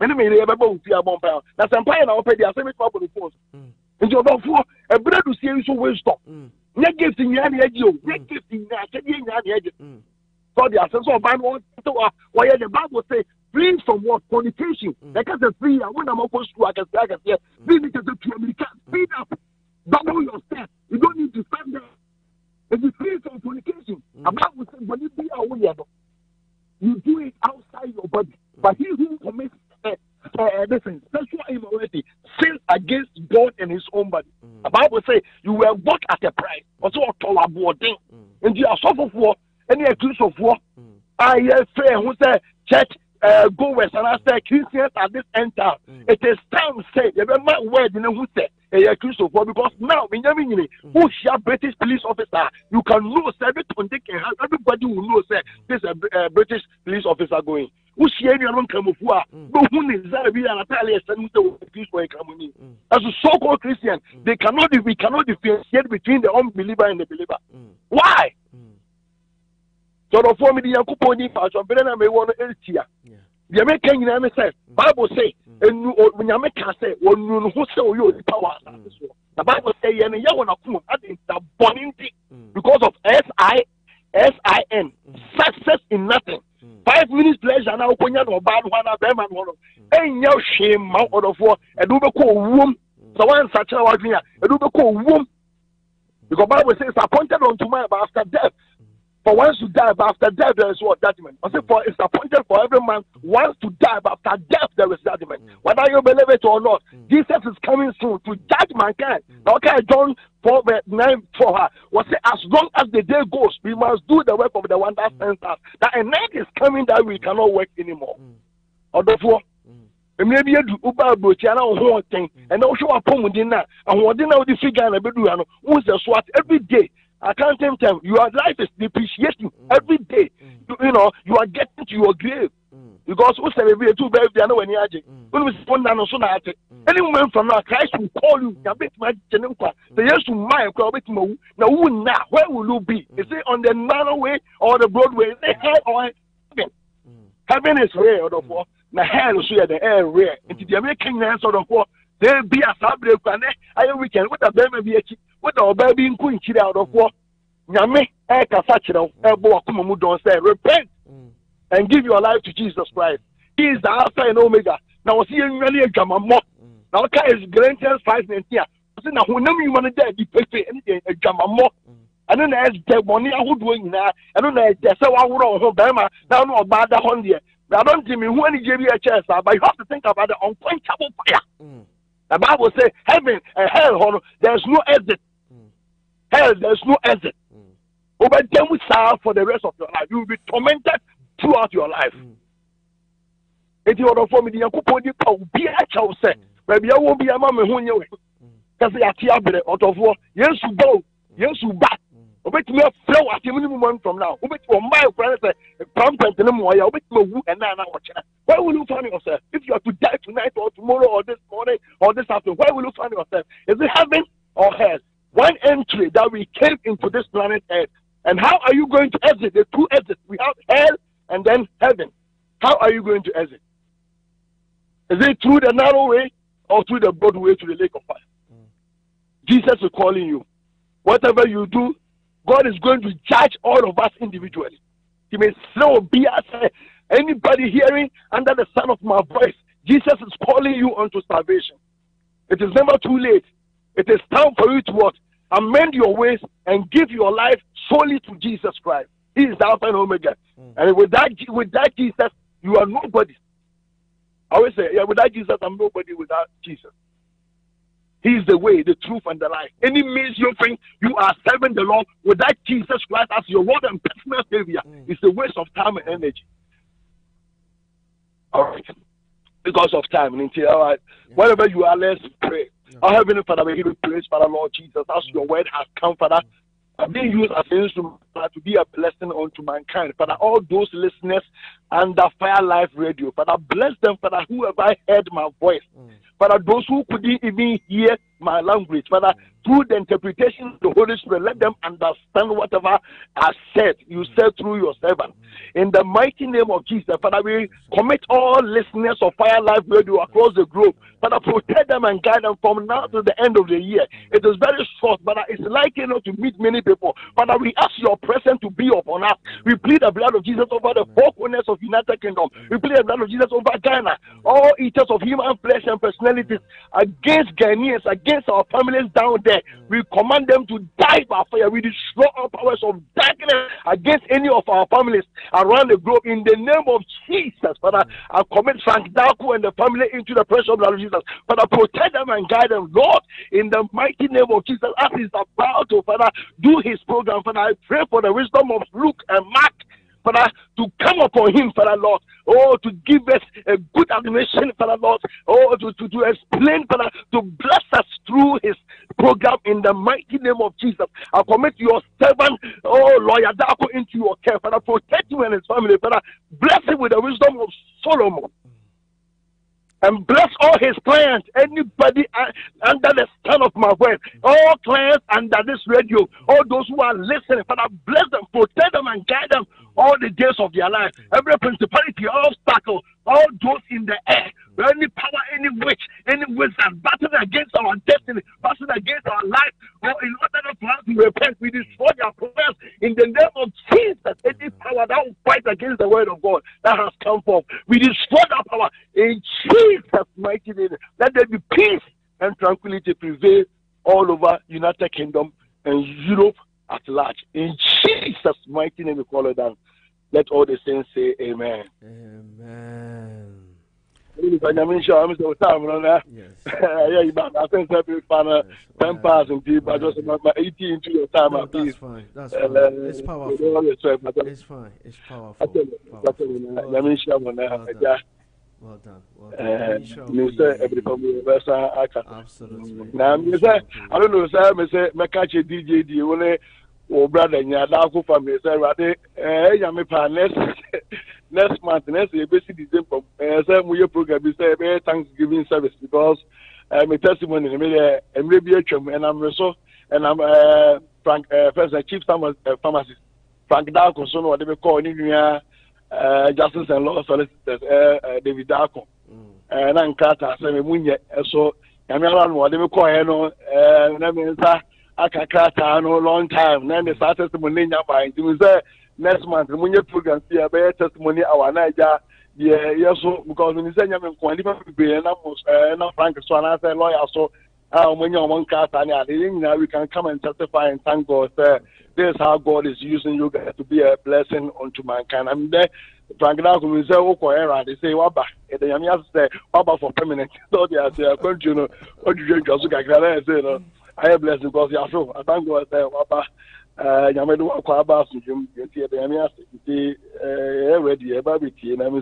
Many may ever go to a bomb pound. That's empire now pay the same trouble before. And you're about for a bread to see you so well stop. Not gifting any edge, not gifting that, any edge. So the essence of Bible, why the Bible say, free from what? Fornication. Like I said, free, I want to go to I can say, free because to America, speed up, double your steps. You don't need to stand there. If you free from fornication, the Bible says, when you be aware, you do it outside your body. But he who commits sexual immorality sins against God and his own body. The Bible says, you will walk at a price. Also, and you are suffer for any accuse of war. I say, who say, church goers and I say, Christians at this end time. It is time, say, you remember word in who say, a accuse of war, because now, in Germany, who shall British police officer, you can know, everybody will know, say, this is a British police officer going. Who share your own come of war, but who is that? We are Natalia and accuse for a company. As a so called Christian, we cannot differentiate between the unbeliever and the believer. Why? So the form of the Yakuponi fashion, but then I may want to hear. The American say, Bible say, and when America say, when you who sell you the power. The Bible say, and you want to come at the burning because of SIN, success in nothing. 5 minutes pleasure now, when you're bad one, a bear man, ain't no shame out of war, and do the call womb. So one such a one here, and do the call womb. Because Bible says, appointed unto man after death. For once to die, but after death there is what? Judgment. I say, for it's appointed for every man once to die, but after death there is judgment. Whether you believe it or not, Jesus is coming soon to judge mankind. Now, okay, John 4:9 for her was say, as long as the day goes, we must do the work of the one that sends us. That a night is coming that we cannot work anymore. Or therefore, maybe you do Uber Brochiana or one thing, and also a pomodina, and what dinner with the figure and a beduano, who's the SWAT every day. I can't tell them your life is depreciating every day. You know, you are getting to your grave. Because we celebrate 2 birthdays, I know when you are when we spend on so much. Anyone from now, Christ will call you. You bet my Jennifer. The years to my bit more. Now, where will you be? Is it on the narrow way or the broad way? Is it hell or heaven? Heaven is rare, or the now hell is rare, the air rare. Into the American answer of war. There be a sabre, I weekend with a baby, with our baby in Queen Chida out of war. Yame, Eka Sachino, Elbow Kumu don't say, repent and give your life to Jesus Christ. He is the Alpha and Omega. Now, see you really a gamma mock. Now, is Galatians 5:19. Now, whenever you want to die, you pay anything a gamma mock. I don't know as the money I would doing now. I don't know as the so I would also Bama, now no about the Hondia. I don't think me when you give you a chance, but you have to think about the unquenchable fire. The Bible says, heaven and hell, there's no exit. Hell, there's no exit. Over them we serve for the rest of your life. You will be tormented throughout your life. If you order for me, the Yakuponi will be a child, say, maybe I won't be a mamma who knew it. Because they are tired out of war. Yes, you go. Yes, you back. Obey me a flow at the minimum from now. Obey to my friends, a trumpet and a more. Obey to and now watch. Where will you find yourself? If you are to die tonight or tomorrow or this morning or this afternoon, where will you find yourself? Is it heaven or hell? One entry that we came into this planet Earth. And how are you going to exit? The 2 exits. We have hell and then heaven. How are you going to exit? Is it through the narrow way or through the broad way to the lake of fire? Jesus is calling you. Whatever you do, God is going to judge all of us individually. He may still be as anybody hearing under the sound of my voice. Jesus is calling you unto salvation. It is never too late. It is time for you to what? Amend your ways and give your life solely to Jesus Christ. He is the Alpha and Omega. And with that Jesus, you are nobody. I always say, yeah, without Jesus, I'm nobody without Jesus. He is the way, the truth, and the life. Any means you think you are serving the Lord without Jesus Christ as your Lord and personal Savior, it's a waste of time and energy. All right. Because of time. All right. Wherever you are, let's pray. Our Heavenly Father, we give you praise, Father, Lord Jesus, as your word has come, Father, being used as an instrument to be a blessing unto mankind. Father, all those listeners under Fire Live Radio, Father, bless them, Father, whoever heard my voice. Father, those who couldn't even hear my language, Father, through the interpretation of the Holy Spirit, let them understand whatever I said. You said through your servant. In the mighty name of Jesus, Father, we commit all listeners of Fire Live Radio across the globe. Father, protect them and guide them from now to the end of the year. It is very short, but it's likely not to meet many people. Father, we ask your presence to be upon us. We plead the blood of Jesus over the four corners of United Kingdom. We plead the blood of Jesus over Ghana. All eaters of human flesh and personalities against Ghanaians, against our families down there. We command them to die by fire. We destroy all powers of darkness against any of our families around the globe in the name of Jesus. Father, I commit Frank Daku and the family into the precious blood of Jesus. Father, protect them and guide them, Lord, in the mighty name of Jesus. As he's about to, Father, do his program, Father, I pray for the wisdom of Luke and Mark, Father, to come upon him, Father, Lord. Oh, to give us a good admission, Father, Lord. Oh, to explain, Father, to bless us through his program in the mighty name of Jesus. I commit your servant, oh, Lawyer Dako, into your care, Father. Protect him and his family, Father. Bless him with the wisdom of Solomon. And bless all his clients, anybody under the sound of my voice, all clients under this radio, all those who are listening, Father, bless them, protect them, and guide them all the days of their life. Every principality, obstacle, all those in the air, any power, any witch, any wizard, battling against our destiny, battling against our life, or in order for us to repent, we destroy their prayers in the name of Jesus. Any power that will fight against the word of God that has come forth, we destroy that power in Jesus' mighty name. Let there be peace and tranquility prevail all over United Kingdom and Europe at large. In Jesus' mighty name we call it down. Let all the saints say amen. Amen. Yes. Yeah, I think every fan 10 pass and people just about 18 into your time. No, that's fine. That's fine. It's powerful. It's fine. It's powerful. Well done. Well done. Absolutely. Now, I don't know, sir. I say, my catch a DJ, only or brother, and your dog family, sir. Next month, next year, basically, some of your program is a Thanksgiving service because I'm a testimony and maybe a chum, and I'm also, and I'm Frank, first, chief pharmacist, Frank Darko, so what they call in Justice and Law Solicitors, David Darko, and I'm Carter, so I'm around what they call, that means I can Carter no long time, then they started testimony by it was there. Next month, when you program see a better testimony, our Niger, yeah, so because when you say I'm qualified, and I'm not Frank, so I say lawyer, so when you're one cast, and we can come and testify and thank God. This is how God is using you guys to be a blessing unto mankind. I'm there. Frank Darko will say, "Oh, they say, Waba." And then I say, "Waba for permanent." So they say, "Continue." What do you just get? I say, I am blessed because you are so. I thank God. Say, Waba. Yamedu Kwaba Sujum, ready, and I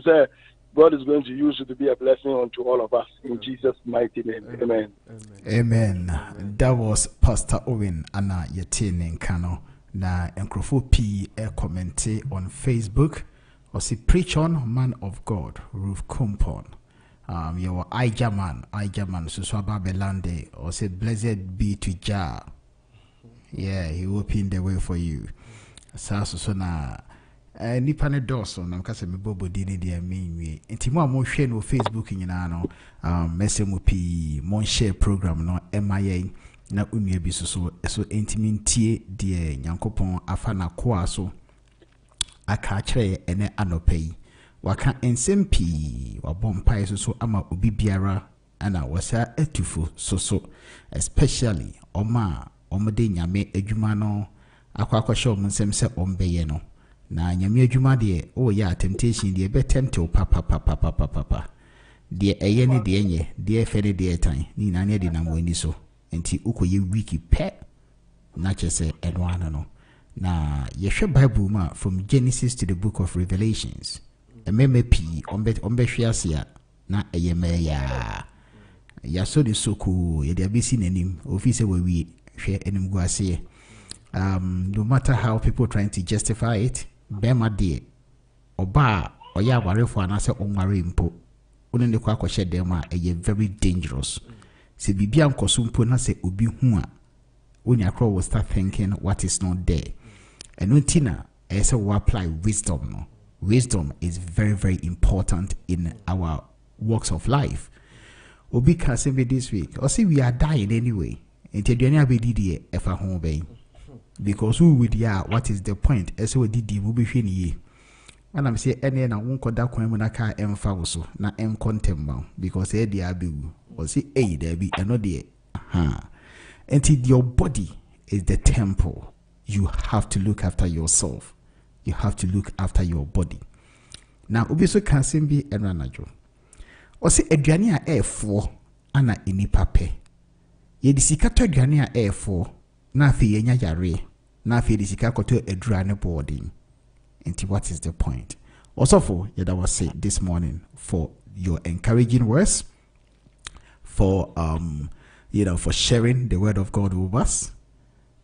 say, God is going to use you to be a blessing unto all of us in Jesus' mighty name. Amen. Amen. That was Pastor Owen Anna Yetine Kano. Na Enkrofo P commented on Facebook or say preach on man of God, Ruth Kumpon. Your Ijaman, Suswaba Belande, or say blessed be to Jah. Yeah, he opened the way for you. So na Nipane Dawson, I'm kasa me bobo dini dia me. Inti mo share no Facebook nyina no. Mesemo pi mo share program no MIA na unye bi so intimintie die Nyankopɔn afa na koa so aka kyerɛ ene anopai. Waka ensem pi wabompa so ama obi biara ana wasa etufo so especially oma omode nyame adwuma no akwakɔhye nsem sɛ ombeye no na nyame adwuma de o ya temptation de be tempt papa de eye ne de enye de efe ne de etan ni na ne de na mwani so enti ukoye wiki pe na kyese enwana no na yehwe Bible ma from Genesis to the book of Revelations MMP ombe hwiase na eye meya ya so de soku ye de abesi nanim ofise wawie hwe enim guase No matter how people trying to justify it, bema de oba oya ware for anase onware mpo. One ne kwa kwahye dem a very dangerous. Se bibia nkoso mpo na se obi hu a when your crow will start thinking what is not there. And when Tina, I say we apply wisdom. No? Wisdom is very, very important in our walks of life. Obi can say me this week, or say we are dying anyway. Until the end of the day, if I home bay. Because who would ya? What is the point? As we did the movie ye. And I'm saying, any and I won't call that when I can't emphasize na contem because they are bill or say, hey, there be another. Until your body is the temple, you have to look after yourself. You have to look after your body. Now, obiso can be a ranajo. Or say Adriania air 4 ana inipape. Ye disikato Adriania air 4 na fi yenya yare na fi disikato Adriana boarding. And what is the point? Also for that was said this morning for your encouraging words, for for sharing the word of God with us.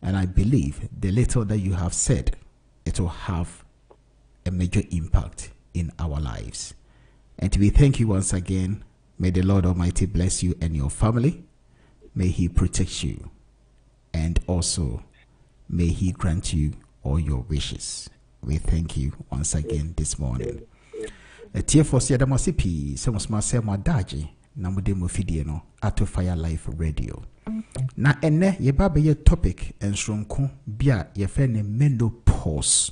And I believe the little that you have said, it will have a major impact in our lives. And we thank you once again. May the Lord Almighty bless you and your family. May He protect you. And also, may He grant you all your wishes. We thank you once again this morning. A tear for Siadamosipi, some small Selma Daji. Namude mufidie no ato FireLive Radio. Na ene ye ba be topic ensronko bia ye fe ne menopause.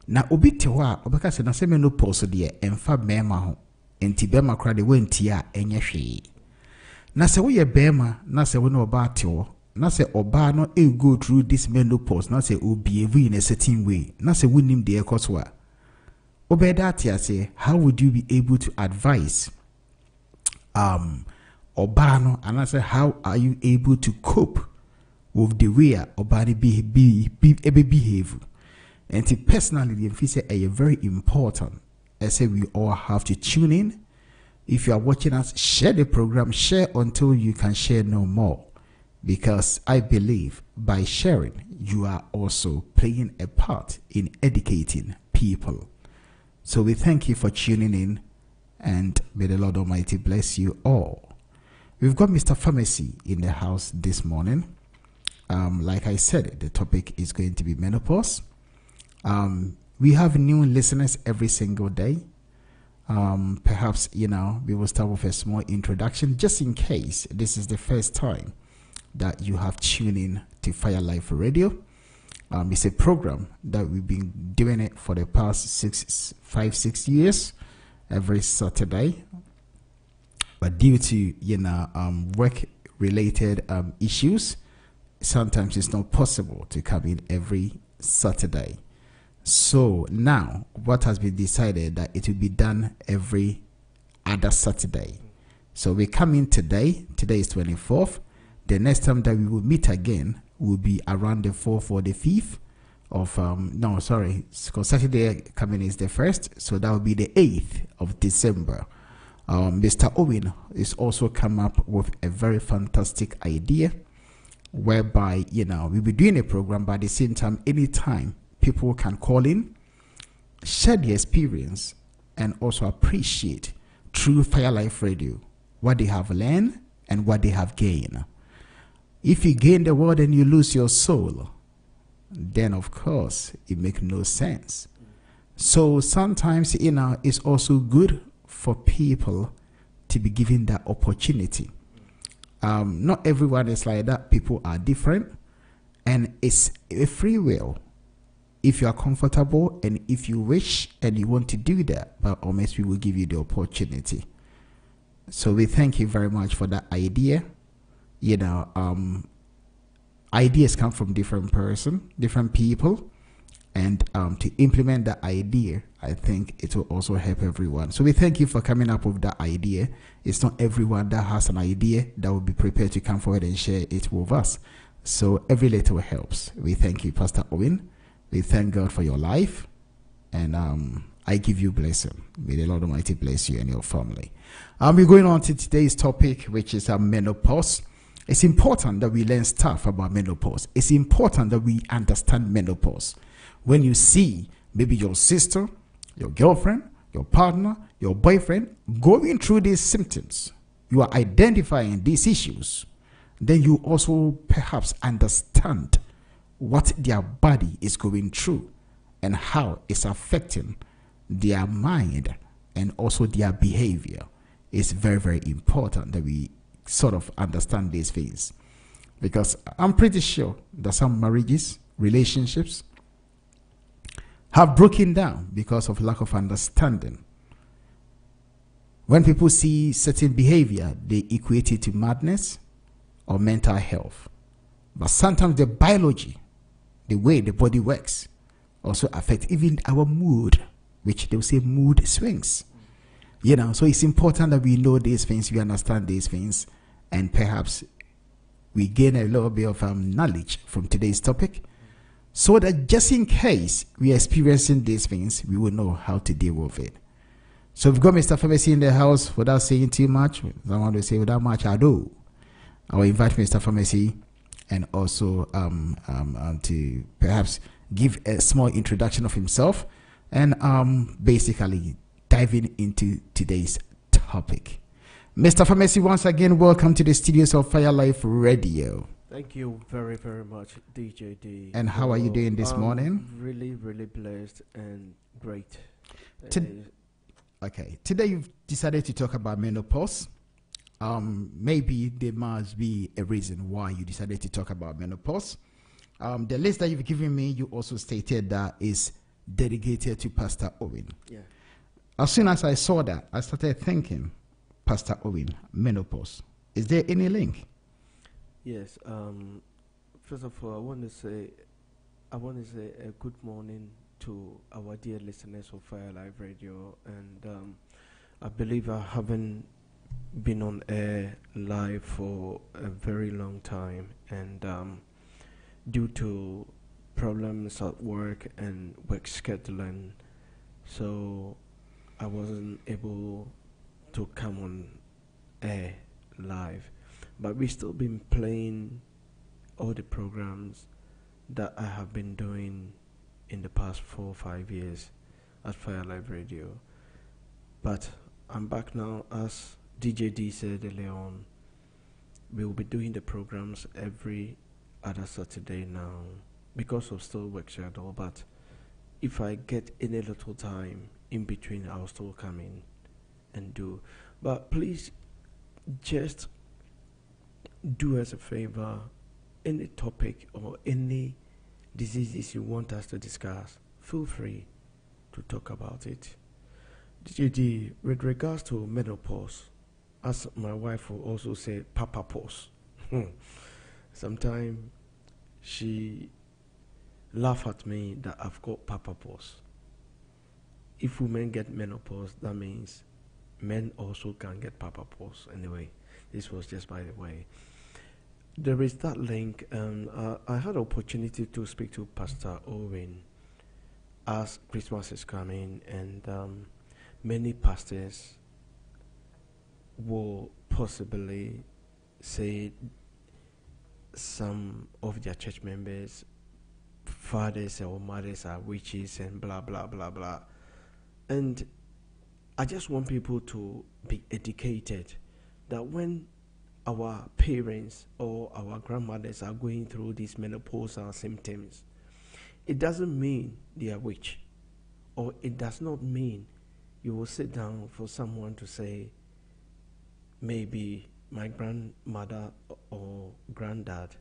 Na obi te ho a obeka se na se menopause de emfa bema ho. Enti bema kra de wenti a enye hwe. Na se wo ye bema na se wo no oba te ho. Na se oba no e go through this menopause na se obi evu in a certain way. Na se wonim de ekoswa. Obeda tia say how would you be able to advise Obano, and I said, how are you able to cope with the way Obani behave? And personally, the emphasis is very important. I say we all have to tune in. If you are watching us, share the program, share until you can share no more. Because I believe by sharing, you are also playing a part in educating people. So we thank you for tuning in. And may the Lord Almighty bless you all. We've got Mr. Pharmacy in the house this morning. Like I said, the topic is going to be menopause. We have new listeners every single day. Perhaps, we will start with a small introduction just in case this is the first time that you have tuned in to FireLive Radio. It's a program that we've been doing it for the past 6 years. Every Saturday, but due to work related issues, sometimes it's not possible to come in every Saturday. So now what has been decided that it will be done every other Saturday. So we come in today is 24th. The next time that we will meet again will be around the 4th or the 5th of because Saturday coming is the 1st, so that will be the 8th of December. Mr. Owen is also come up with a very fantastic idea whereby we'll be doing a program, but at the same time, anytime people can call in, share their experience, and also appreciate through FireLive Radio what they have learned and what they have gained. If you gain the world and you lose your soul, then of course it makes no sense. So sometimes it's also good for people to be given that opportunity. Not everyone is like that. People are different, and it's a free will. If you are comfortable and if you wish and you want to do that, but almost we will give you the opportunity. So we thank you very much for that idea. Ideas come from different people, and to implement that idea, I think it will also help everyone. So we thank you for coming up with that idea. It's not everyone that has an idea that will be prepared to come forward and share it with us. So every little helps. We thank you, Pastor Owen. We thank God for your life, and I give you blessing. May the Lord Almighty bless you and your family. We're going on to today's topic, which is menopause. It's important that we learn stuff about menopause. It's important that we understand menopause. When you see maybe your sister, your girlfriend, your partner, your boyfriend going through these symptoms, you are identifying these issues, then you also perhaps understand what their body is going through and how it's affecting their mind and also their behavior. It's very, very important that we sort of understand these things, because I'm pretty sure that some marriages, relationships have broken down because of lack of understanding. When people see certain behavior, they equate it to madness or mental health. But sometimes the biology, the way the body works, also affect even our mood, which they'll say mood swings. So it's important that we know these things, we understand these things, and perhaps we gain a little bit of knowledge from today's topic, so that just in case we are experiencing these things, we will know how to deal with it. So we've got Mr. Pharmacy in the house. Without saying too much, someone will say without much ado, I will invite Mr. Pharmacy and also to perhaps give a small introduction of himself and basically diving into today's topic. Mr. Pharmacy, once again, welcome to the studios of Fire Life Radio. Thank you very, very much, DJ D. And how are you doing this morning? Really, really blessed and great. Okay, today you've decided to talk about menopause. Maybe there must be a reason why you decided to talk about menopause. The list that you've given me, you also stated that is dedicated to Pastor Owen. Yeah. As soon as I saw that, I started thinking, Pastor Owen, menopause. Is there any link? Yes. First of all, I want to say a good morning to our dear listeners of Fire Live Radio, and I believe I haven't been on air live for a very long time, and due to problems at work and work scheduling, so I wasn't able to come on air live. But we've still been playing all the programs that I have been doing in the past 4 or 5 years at Fire Live Radio. But I'm back now. As DJ D said earlier on, we will be doing the programs every other Saturday now because of still work schedule. But if I get any little time in between, I'll still come in and do. But please just do us a favor, any topic or any diseases you want us to discuss, feel free to talk about it. DJD, with regards to menopause, as my wife will also say, papa pause. Sometimes she laugh at me that I've got papa pause. If women get menopause, that means men also can get papa pause. Anyway, this was just by the way. There is that link. I had an opportunity to speak to Pastor Owen as Christmas is coming, and many pastors will possibly say some of their church members, fathers or mothers are witches and blah, blah, blah, blah. And I just want people to be educated that when our parents or our grandmothers are going through these menopausal symptoms, it doesn't mean they are witch, or it does not mean you will sit down for someone to say, maybe my grandmother or granddad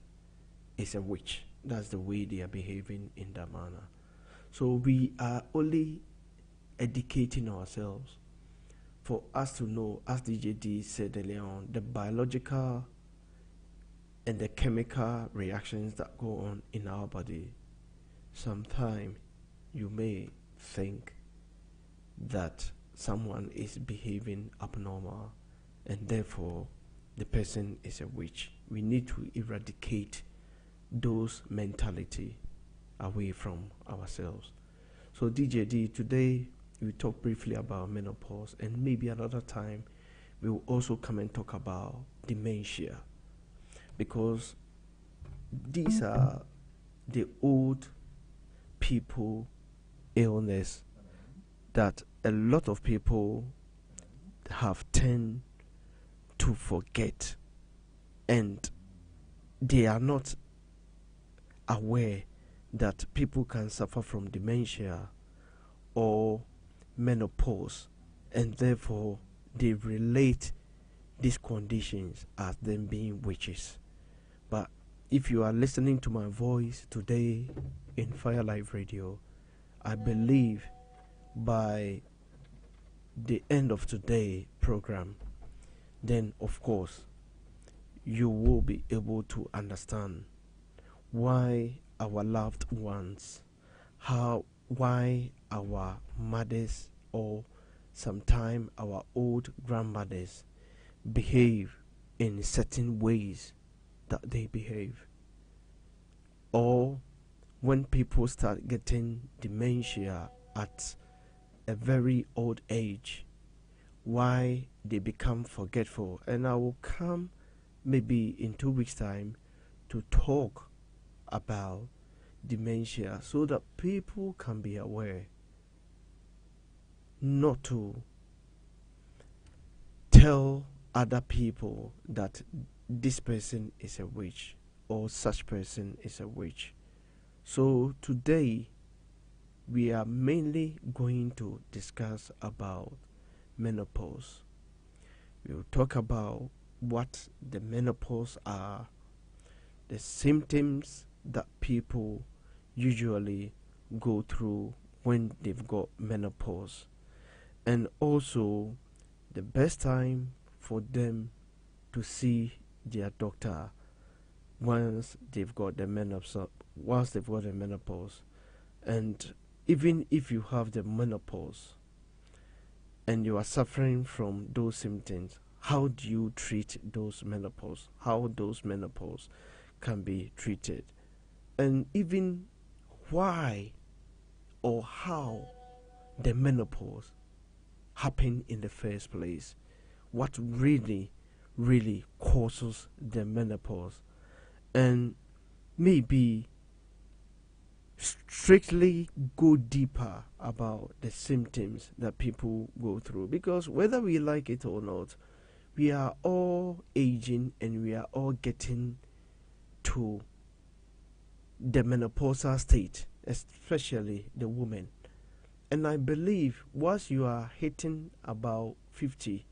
is a witch. That's the way they are behaving in that manner. So we are only educating ourselves for us to know, as DJD said earlier on, the biological and the chemical reactions that go on in our body. Sometimes you may think that someone is behaving abnormal and therefore the person is a witch. We need to eradicate those mentality away from ourselves. So DJD, today we talk briefly about menopause, and maybe another time we will also come and talk about dementia. because these are the old people illness that a lot of people have tend to forget, and they are not aware that people can suffer from dementia or menopause, and therefore they relate these conditions as them being witches. But if you are listening to my voice today in Fire Live Radio, I believe by the end of today's program, then of course you will be able to understand why our loved ones, why our mothers or sometimes our old grandmothers behave in certain ways that they behave, or when people start getting dementia at a very old age, why they become forgetful. And I will come maybe in 2 weeks time to talk about dementia so that people can be aware not to tell other people that this person is a witch or such person is a witch. So today we are mainly going to discuss about menopause. We will talk about what the menopause are, the symptoms that people usually go through when they've got menopause, and also the best time for them to see their doctor once they've got the menopause. And even if you have the menopause and you are suffering from those symptoms, how do you treat those menopause? How those menopause can be treated? And even why or how the menopause happen in the first place? What really causes the menopause? And maybe strictly go deeper about the symptoms that people go through, because whether we like it or not, we are all aging and we are all getting to the menopausal state, especially the woman. And I believe once you are hitting about 50,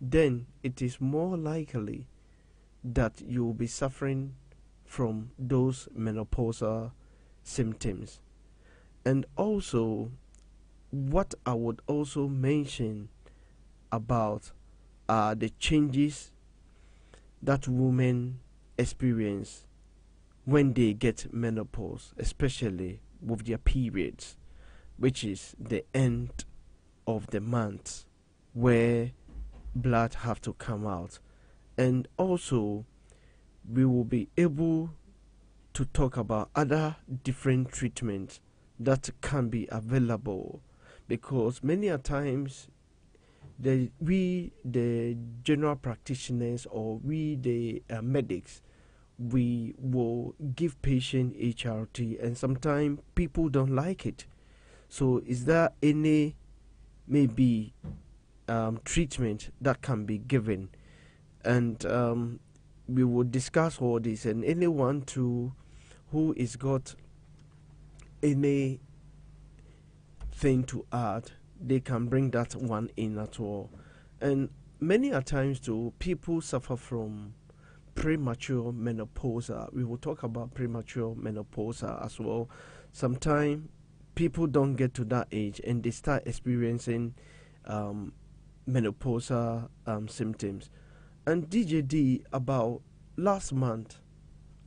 then it is more likely that you will be suffering from those menopausal symptoms. And also, what I would also mention about the changes that women experience when they get menopause, especially with their periods, which is the end of the month where blood have to come out. And also we will be able to talk about other different treatments that can be available, because many a times we the general practitioners or we the medics, we will give patient HRT and sometimes people don't like it. So is there any maybe treatment that can be given? And we will discuss all this, and anyone who is got any thing to add, they can bring that one in at all. And many a times too, people suffer from premature menopause. We will talk about premature menopause as well. Sometimes people don't get to that age and they start experiencing menopausal symptoms. And DJD, about last month,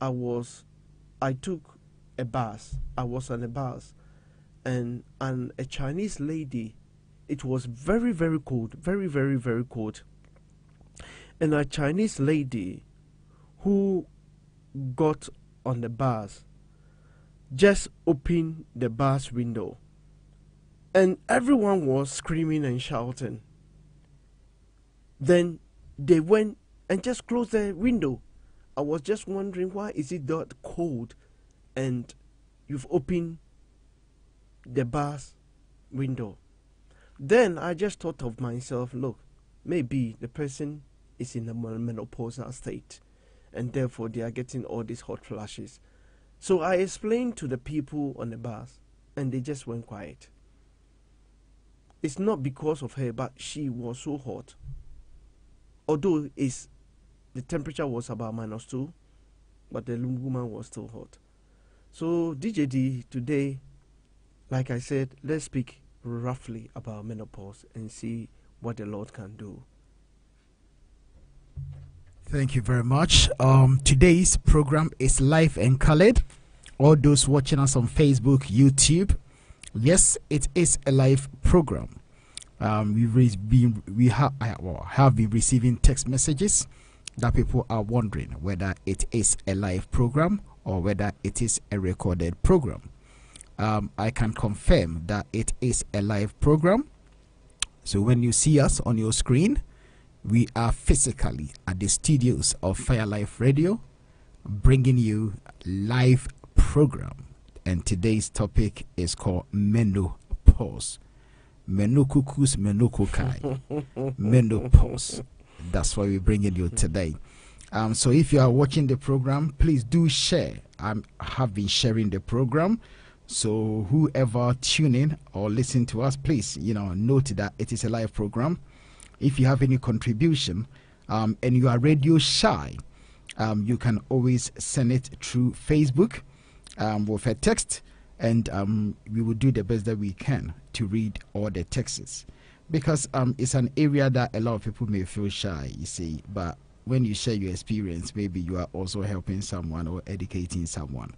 I took a bus. I was on a bus, and a Chinese lady. It was very cold, very cold. And a Chinese lady who got on the bus just opened the bus window, and everyone was screaming and shouting. Then they went and just closed the window. I was just wondering, why is it that cold and you've opened the bar's window? Then I just thought of myself, look, maybe the person is in a menopausal state and therefore they are getting all these hot flashes. So I explained to the people on the bus and they just went quiet. It's not because of her, but she was so hot. Although the temperature was about -2, but the woman was still hot. So DJD, today, like I said, let's speak roughly about menopause and see what the Lord can do. Thank you very much. Today's program is live and colored. All those watching us on Facebook, YouTube, yes, it is a live program. We have been receiving text messages that people are wondering whether it is a live program or whether it is a recorded program. I can confirm that it is a live program. So when you see us on your screen, we are physically at the studios of Fire Live Radio, bringing you live program. And today's topic is called menopause. Menokukus menokukai. Menopause. That's why we're bringing you today. So if you are watching the program, please do share. I have been sharing the program. So whoever tune in or listen to us, please, note that it is a live program. If you have any contribution and you are radio shy, you can always send it through Facebook with a text, and we will do the best that we can to read all the texts, because it's an area that a lot of people may feel shy, you see, but when you share your experience, maybe you are also helping someone or educating someone.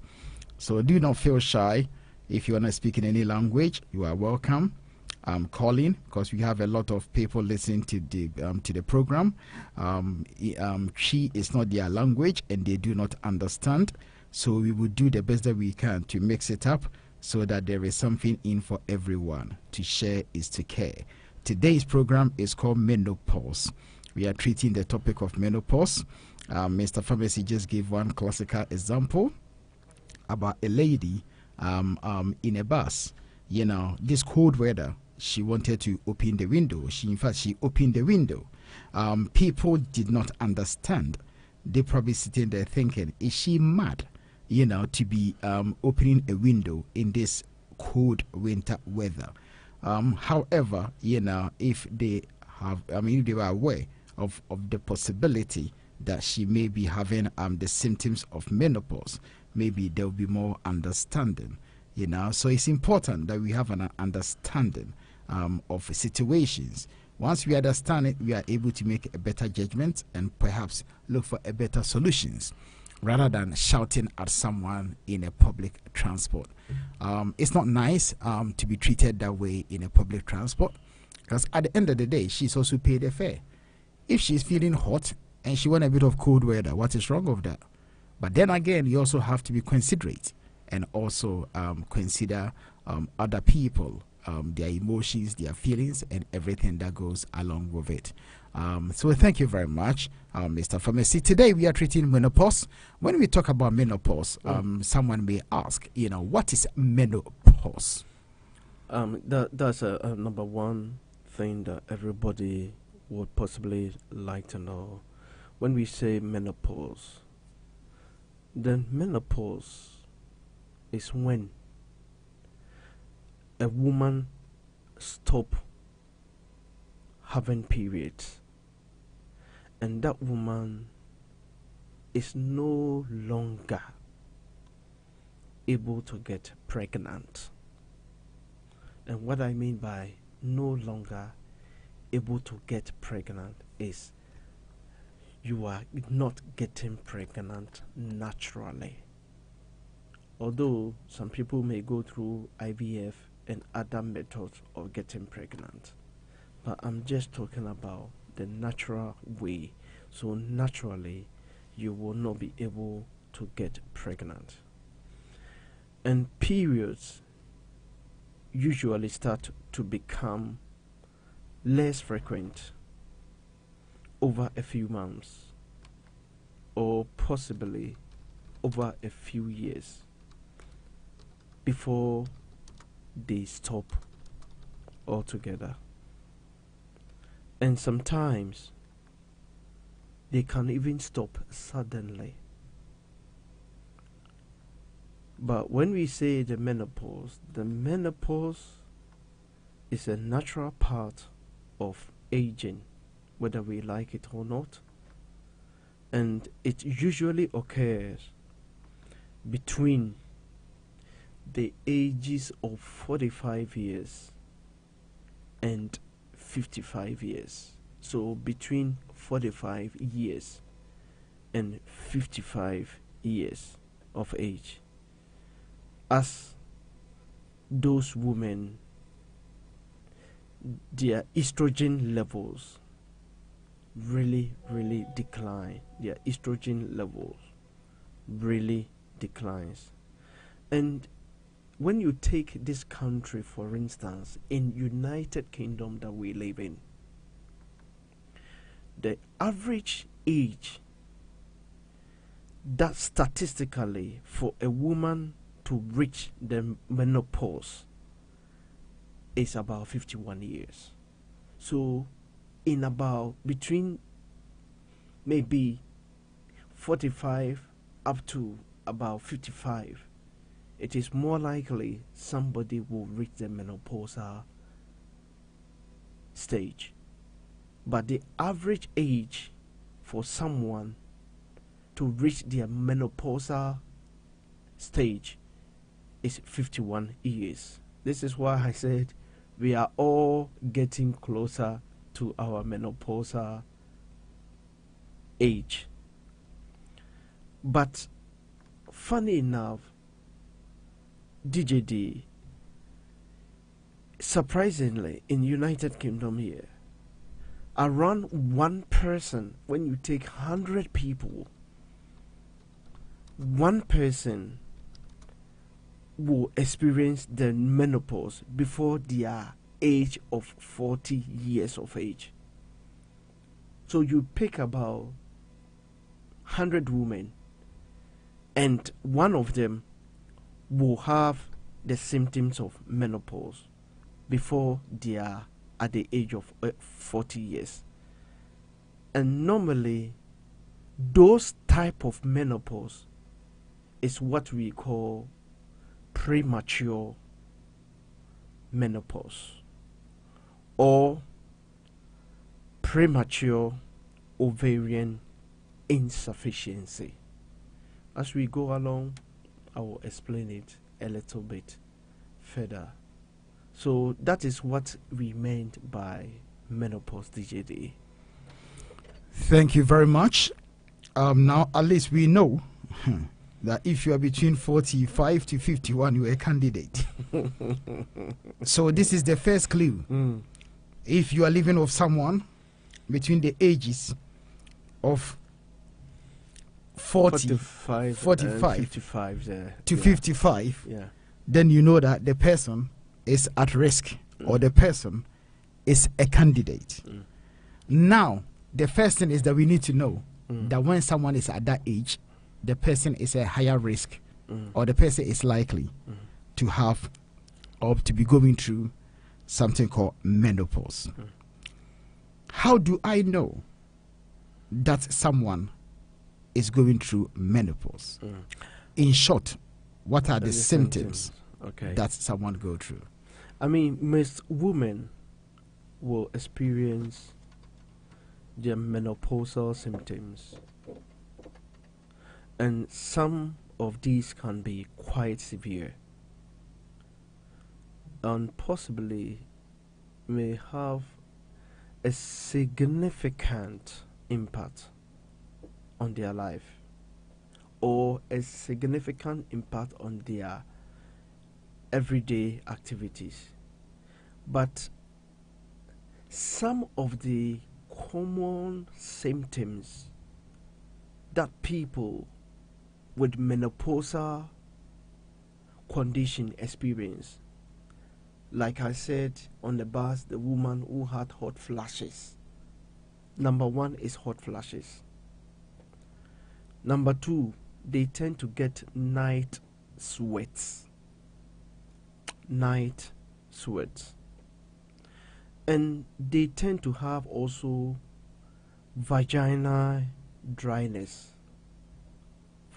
So do not feel shy. If you want to speak in any language, you are welcome. Calling, because we have a lot of people listening to the program. Chi is not their language and they do not understand. So we will do the best that we can to mix it up so that there is something in for everyone. To share is to care. Today's program is called Menopause. We are treating the topic of menopause. Mr. Pharmacy just gave one classical example about a lady in a bus. This cold weather, she wanted to open the window. She opened the window. People did not understand. They probably sitting there thinking, is she mad, to be opening a window in this cold winter weather? However, if they were aware of the possibility that she may be having the symptoms of menopause, maybe there will be more understanding. So it's important that we have an understanding of situations. Once we understand it, we are able to make a better judgment and perhaps look for a better solutions rather than shouting at someone in a public transport. It's not nice to be treated that way in a public transport, because at the end of the day, she's also paid a fare. If she's feeling hot and she wants a bit of cold weather, what is wrong with that? But then again, you also have to be considerate and also consider other people, their emotions, their feelings, and everything that goes along with it. So thank you very much, Mr. Pharmacy. Today we are treating menopause. When we talk about menopause, someone may ask, what is menopause? That's a number one thing that everybody would possibly like to know. When we say menopause, then menopause is when a woman stop having periods and that woman is no longer able to get pregnant. And what I mean by no longer able to get pregnant is you are not getting pregnant naturally. Although some people may go through IVF and other methods of getting pregnant, but I'm just talking about the natural way. So naturally you will not be able to get pregnant. And periods usually start to become less frequent over a few months. or possibly over a few years before they stop altogether. And sometimes they can even stop suddenly. But when we say the menopause is a natural part of aging, whether we like it or not. And it usually occurs between the ages of 45 years and 55 years. So between 45 years and 55 years of age, as those women, their estrogen levels really decline. Their estrogen levels really declines. And when you take this country, for instance, in United Kingdom that we live in, the average age that statistically for a woman to reach the menopause is about 51 years. So in about between maybe 45 up to about 55, it is more likely somebody will reach the menopausal stage. But the average age for someone to reach their menopausal stage is 51 years. This is why I said we are all getting closer to our menopausal age. But funny enough, DJD, surprisingly, in United Kingdom here, around one person, when you take 100 people, one person will experience the menopause before their age of 40 years of age. So you pick about 100 women, and one of them will have the symptoms of menopause before they are at the age of 40 years. And normally, those type of menopause is what we call premature menopause or premature ovarian insufficiency. As we go along, I will explain it a little bit further. So that is what we meant by menopause, DJD. Thank you very much. Now, at least we know that if you are between 45 to 51, you are a candidate. So this is the first clue. If you are living with someone between the ages of 45 55 to 55, yeah, then you know that the person is at risk or the person is a candidate. Now, the first thing is that we need to know that when someone is at that age, the person is a higher risk or the person is likely to have or to be going through something called menopause. How do I know that someone is going through menopause? In short, what are the symptoms that someone go through? I mean, most women will experience their menopausal symptoms, and some of these can be quite severe and possibly may have a significant impact on their life or a significant impact on their everyday activities. But some of the common symptoms that people with menopausal condition experience, like I said on the bus, the woman who had hot flashes. Number one is hot flashes. Number 2, they tend to get night sweats. Night sweats. And they tend to have also vaginal dryness.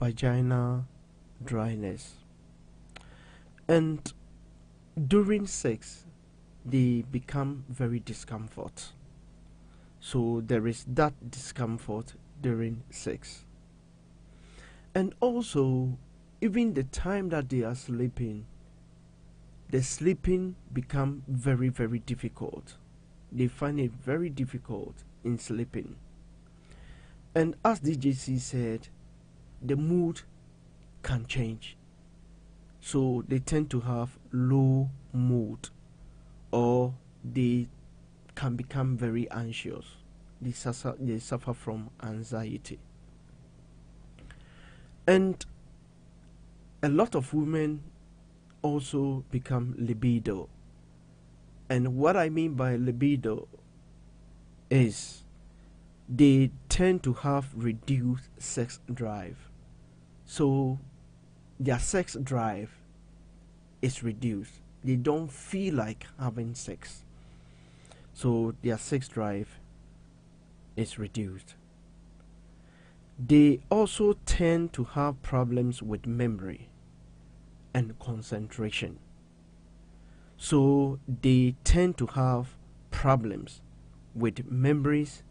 Vaginal dryness. And during sex, they become very discomfort. So there is that discomfort during sex. And also, even the time that they are sleeping, the sleeping become very, very difficult. They find it very difficult in sleeping. And as DJC said, the mood can change. So they tend to have low mood, or they can become very anxious. They suffer from anxiety. And a lot of women also become libido. And what I mean by libido is they tend to have reduced sex drive. So their sex drive is reduced. They don't feel like having sex. So their sex drive is reduced. They also tend to have problems with memory and concentration. So they tend to have problems with memories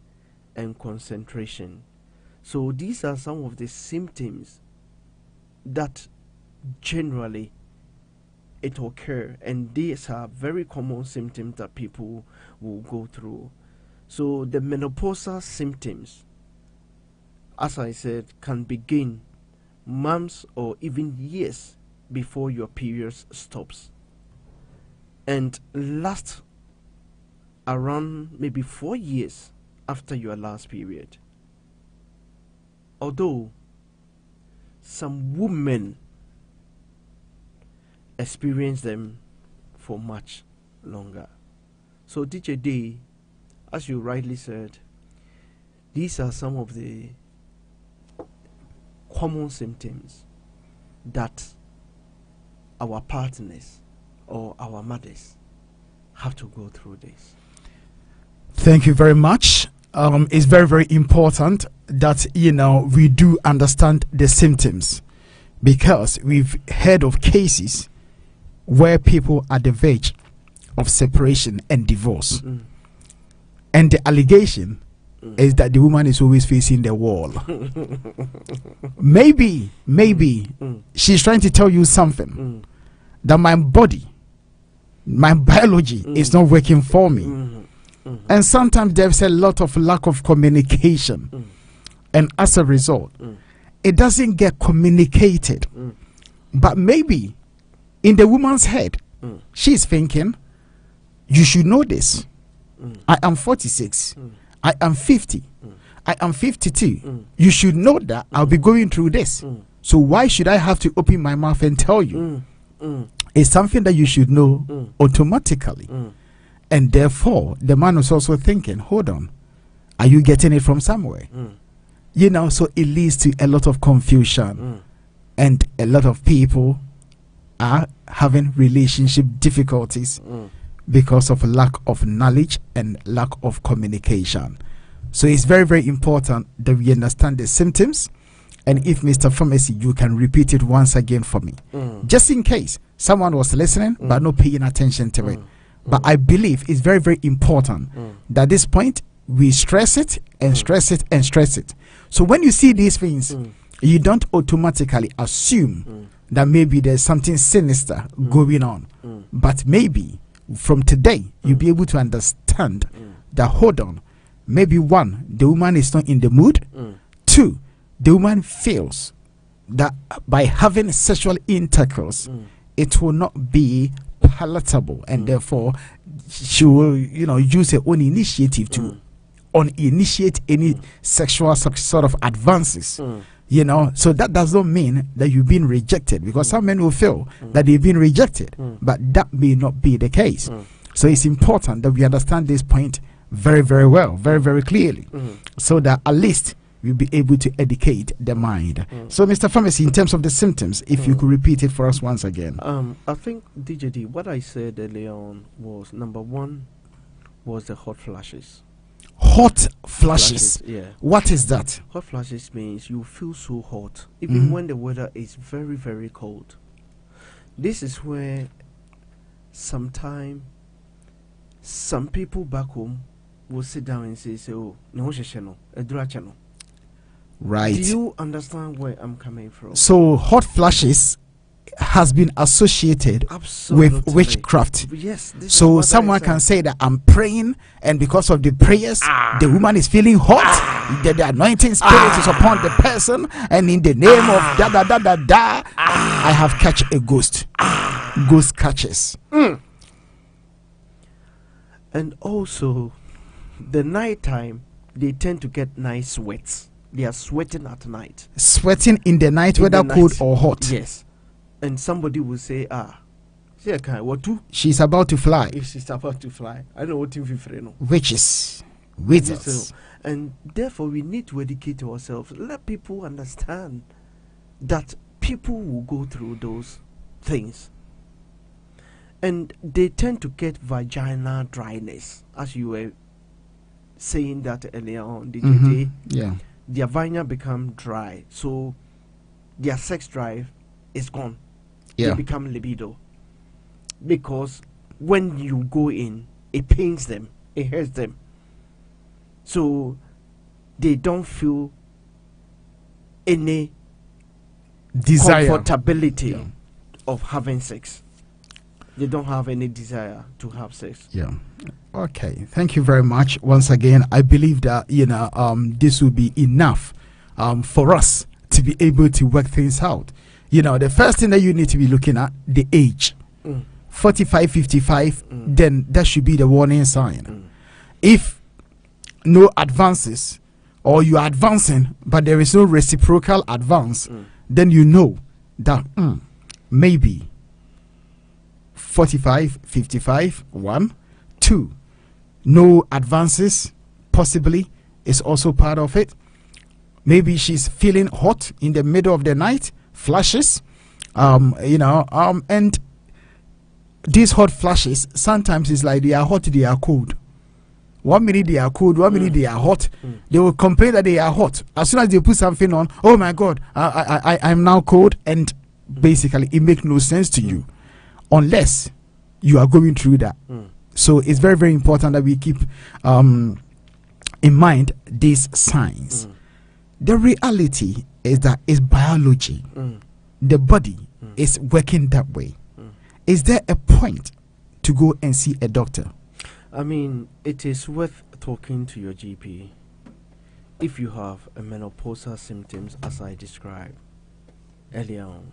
and concentration. So these are some of the symptoms that generally it occur, and these are very common symptoms that people will go through. So the menopausal symptoms, as I said, can begin months or even years before your period stops, and last around maybe 4 years after your last period. Although some women experience them for much longer. So DJ D, as you rightly said, these are some of the common symptoms that our partners or our mothers have to go through this. Thank you very much. It's very, very important that, we do understand the symptoms, because we've heard of cases where people are at the verge of separation and divorce. Mm-hmm. And the allegation is that the woman is always facing the wall. maybe she's trying to tell you something, that my body, my biology is not working for me. And sometimes there's a lot of lack of communication, and as a result it doesn't get communicated. But maybe in the woman's head, she's thinking, you should know this. I am 46. I am 50. I am 52. You should know that I'll be going through this. So why should I have to open my mouth and tell you? It's something that you should know automatically. And therefore, the man was also thinking, hold on, are you getting it from somewhere? So it leads to a lot of confusion. And a lot of people are having relationship difficulties because of lack of knowledge and lack of communication. So it's very, very important that we understand the symptoms. And if Mr. Pharmacy, you can repeat it once again for me, just in case someone was listening but not paying attention to it. But I believe it's very, very important that at this point we stress it and stress it and stress it. So when you see these things, you don't automatically assume that maybe there's something sinister going on. But maybe from today, you'll be able to understand that, hold on, maybe one, the woman is not in the mood. Two, the woman feels that by having sexual intercourse, it will not be palatable, and therefore she will, use her own initiative to uninitiate any sexual sort of advances. So that does not mean that you've been rejected, because some men will feel that they've been rejected, but that may not be the case. So it's important that we understand this point very, very well, very, very clearly, so that at least we'll be able to educate the mind. So, Mr. Pharmacy, in terms of the symptoms, if you could repeat it for us once again. I think, DJD, what I said earlier on was number one was the hot flashes. Hot flashes. Yeah. What is that? Hot flashes means you feel so hot, even when the weather is very, very cold. This is where sometimes some people back home will sit down and say, "Oh, no, no." Right. Do you understand where I'm coming from? So hot flashes has been associated with witchcraft. Yes. So someone can say that I'm praying, and because of the prayers, the woman is feeling hot. The anointing spirit is upon the person, and in the name of da da da da da, I have catch a ghost. Ghost catches. And also, the nighttime, they tend to get nice sweats. They are sweating at night. Sweating in the night, whether cold or hot. Yes. And somebody will say, she's about to fly. If she's about to fly. I don't know what you Witches. Wizards. And therefore, we need to educate ourselves. Let people understand that people will go through those things. And they tend to get vaginal dryness, as you were saying that earlier on, DJD. Yeah. Their vagina become dry, so their sex drive is gone. Yeah. They become libido. Because when you go in, it pains them, it hurts them. So they don't feel any desire, comfortability of having sex. They don't have any desire to have sex. Yeah. Okay. Thank you very much. Once again, I believe that this will be enough for us to be able to work things out. The first thing that you need to be looking at, the age. 45, 55, then that should be the warning sign. If no advances, or you are advancing but there is no reciprocal advance, then you know that maybe 45, 55, 1, 2. No advances, possibly, is also part of it. Maybe she's feeling hot in the middle of the night, flashes, and these hot flashes, sometimes it's like they are hot, they are cold. 1 minute they are cold, 1 minute they are hot. They will complain that they are hot. As soon as they put something on, oh my God, I'm now cold, and basically it makes no sense to you unless you are going through that. So it's very, very important that we keep in mind these signs. The reality is that it's biology. The body is working that way. Is there a point to go and see a doctor? I mean, it is worth talking to your GP if you have a menopausal symptoms as I described earlier on.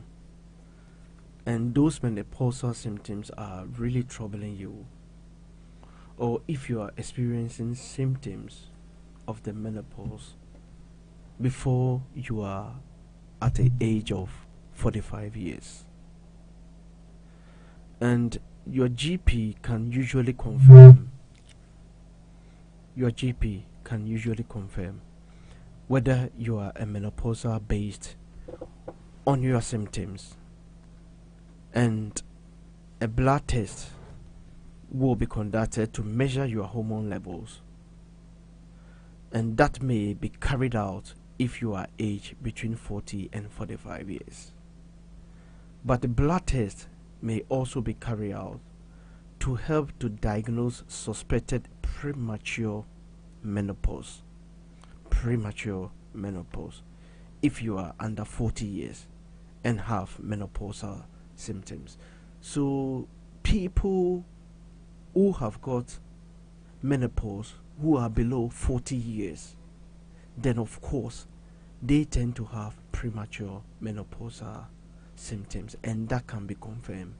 And those menopausal symptoms are really troubling you, or if you are experiencing symptoms of the menopause before you are at the age of 45 years. And your GP can usually confirm. Your GP can usually confirm whether you are a menopausal based on your symptoms. And a blood test will be conducted to measure your hormone levels, and that may be carried out if you are aged between 40 and 45 years. But the blood test may also be carried out to help to diagnose suspected premature menopause. Premature menopause if you are under 40 years and have menopausal symptoms. So people who have got menopause who are below 40 years, then of course they tend to have premature menopausal symptoms, and that can be confirmed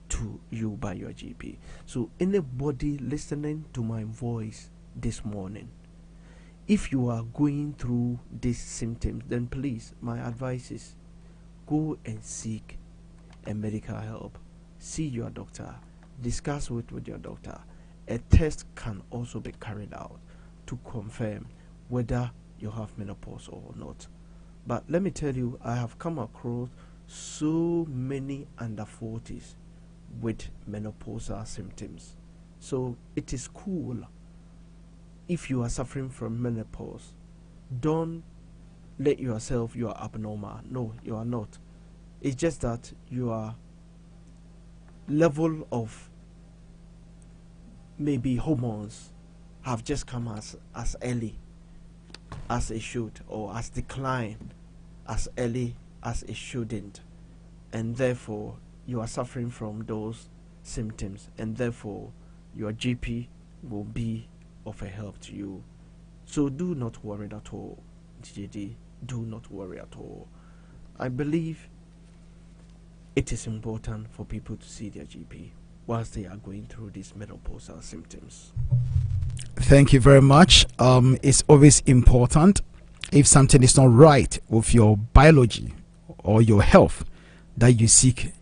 to you by your GP. So anybody listening to my voice this morning, if you are going through these symptoms, then please, my advice is go and seek a medical help. See your doctor, discuss with your doctor. A test can also be carried out to confirm whether you have menopause or not. But let me tell you, I have come across so many under 40s with menopausal symptoms. So it is cool if you are suffering from menopause. Don't let yourself you are abnormal. No, you are not. It's just that your level of maybe hormones have just come as early as it should, or as declined as early as it shouldn't, and therefore you are suffering from those symptoms, and therefore your GP will be of a help to you. So do not worry at all, DJD. Do not worry at all. I believe it is important for people to see their GP whilst they are going through these menopausal symptoms. Thank you very much. It's always important, if something is not right with your biology or your health, that you seek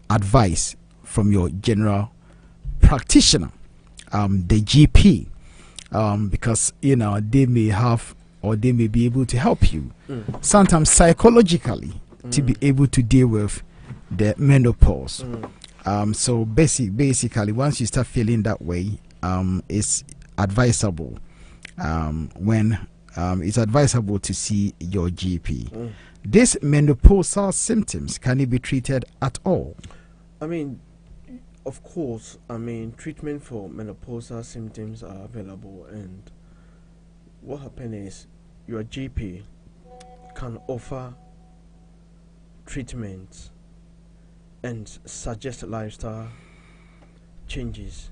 advice from your general practitioner, the GP, because they may have, or they may be able to help you sometimes psychologically to be able to deal with the menopause. So basically, once you start feeling that way, it's advisable when it's advisable to see your GP. These menopausal symptoms, can it be treated at all? I mean, of course, treatment for menopausal symptoms are available, and what happens is your GP can offer treatments and suggest lifestyle changes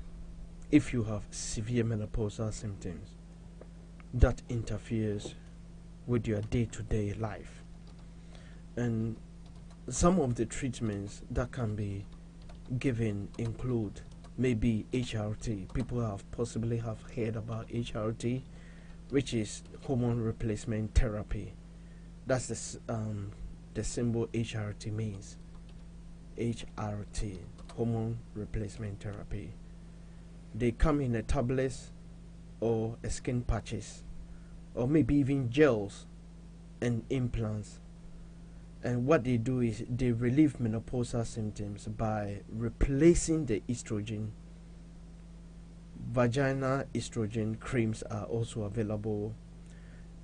if you have severe menopausal symptoms that interferes with your day-to-day life. And some of the treatments that can be given include maybe HRT. People have possibly have heard about HRT, which is hormone replacement therapy. That's the symbol HRT means. HRT, hormone replacement therapy. They come in a tablets or a skin patches, or maybe even gels and implants. And what they do is they relieve menopausal symptoms by replacing the estrogen. Vaginal estrogen creams are also available.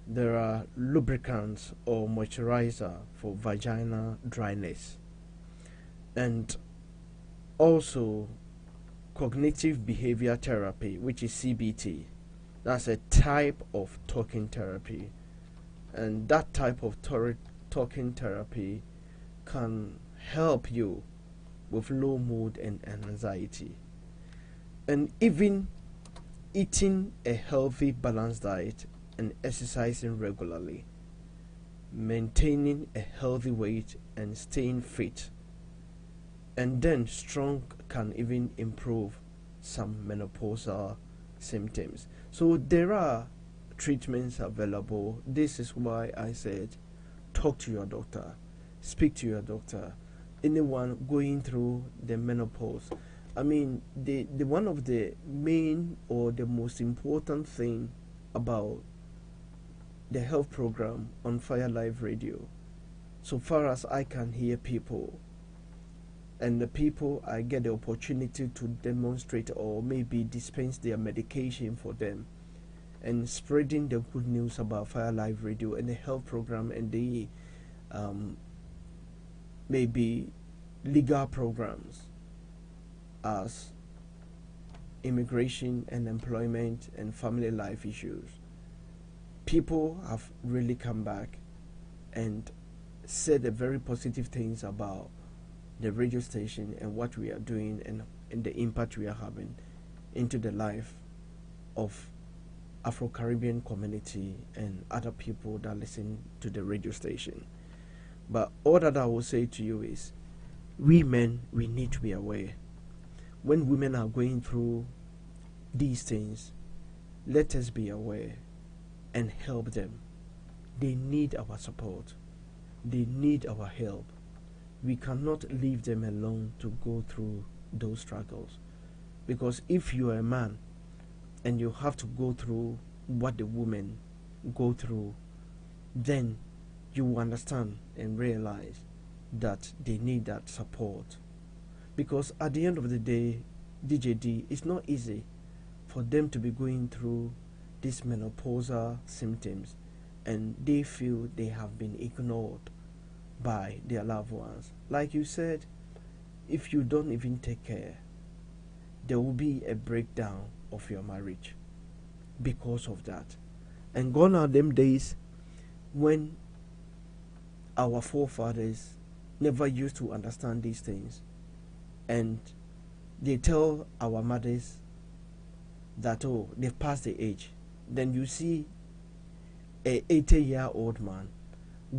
There are lubricants or moisturizer for vaginal dryness. And also cognitive behavior therapy, which is CBT. That's a type of talking therapy. And that type of talking therapy can help you with low mood and anxiety. And even eating a healthy, balanced diet and exercising regularly, maintaining a healthy weight and staying fit, and then strong, can even improve some menopausal symptoms. So there are treatments available. This is why I said talk to your doctor, speak to your doctor. Anyone going through the menopause, the one of the main or the most important thing about the health program on Fire Live Radio, so far as I can hear people, and the people I get the opportunity to demonstrate or maybe dispense their medication for them, and spreading the good news about Fire Live Radio and the health program and the maybe legal programs as immigration and employment and family life issues. People have really come back and said the very positive things about the radio station and what we are doing, and the impact we are having into the life of Afro-Caribbean community and other people that listen to the radio station. But all that I will say to you is, we men, we need to be aware. When women are going through these things, let us be aware and help them. They need our support. They need our help. We cannot leave them alone to go through those struggles. Because if you are a man and you have to go through what the women go through, then you will understand and realize that they need that support. Because at the end of the day, DJD, it's not easy for them to be going through these menopausal symptoms and they feel they have been ignored by their loved ones. Like you said, if you don't even take care, there will be a breakdown of your marriage because of that. And gone are them days when our forefathers never used to understand these things, and they tell our mothers that, oh, they've passed the age. Then you see a 80-year-old man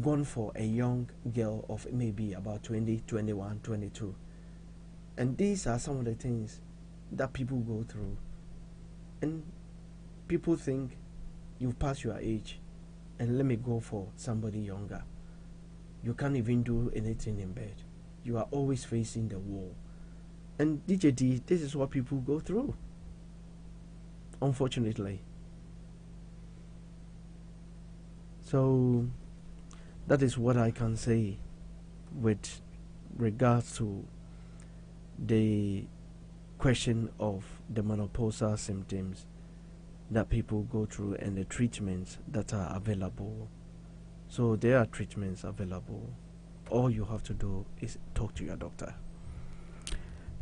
gone for a young girl of maybe about 20, 21, 22. And these are some of the things that people go through. And people think you've passed your age and let me go for somebody younger. You can't even do anything in bed. You are always facing the wall. And DJD, this is what people go through, unfortunately. So that is what I can say with regards to the question of the menopausal symptoms that people go through and the treatments that are available. So there are treatments available. All you have to do is talk to your doctor.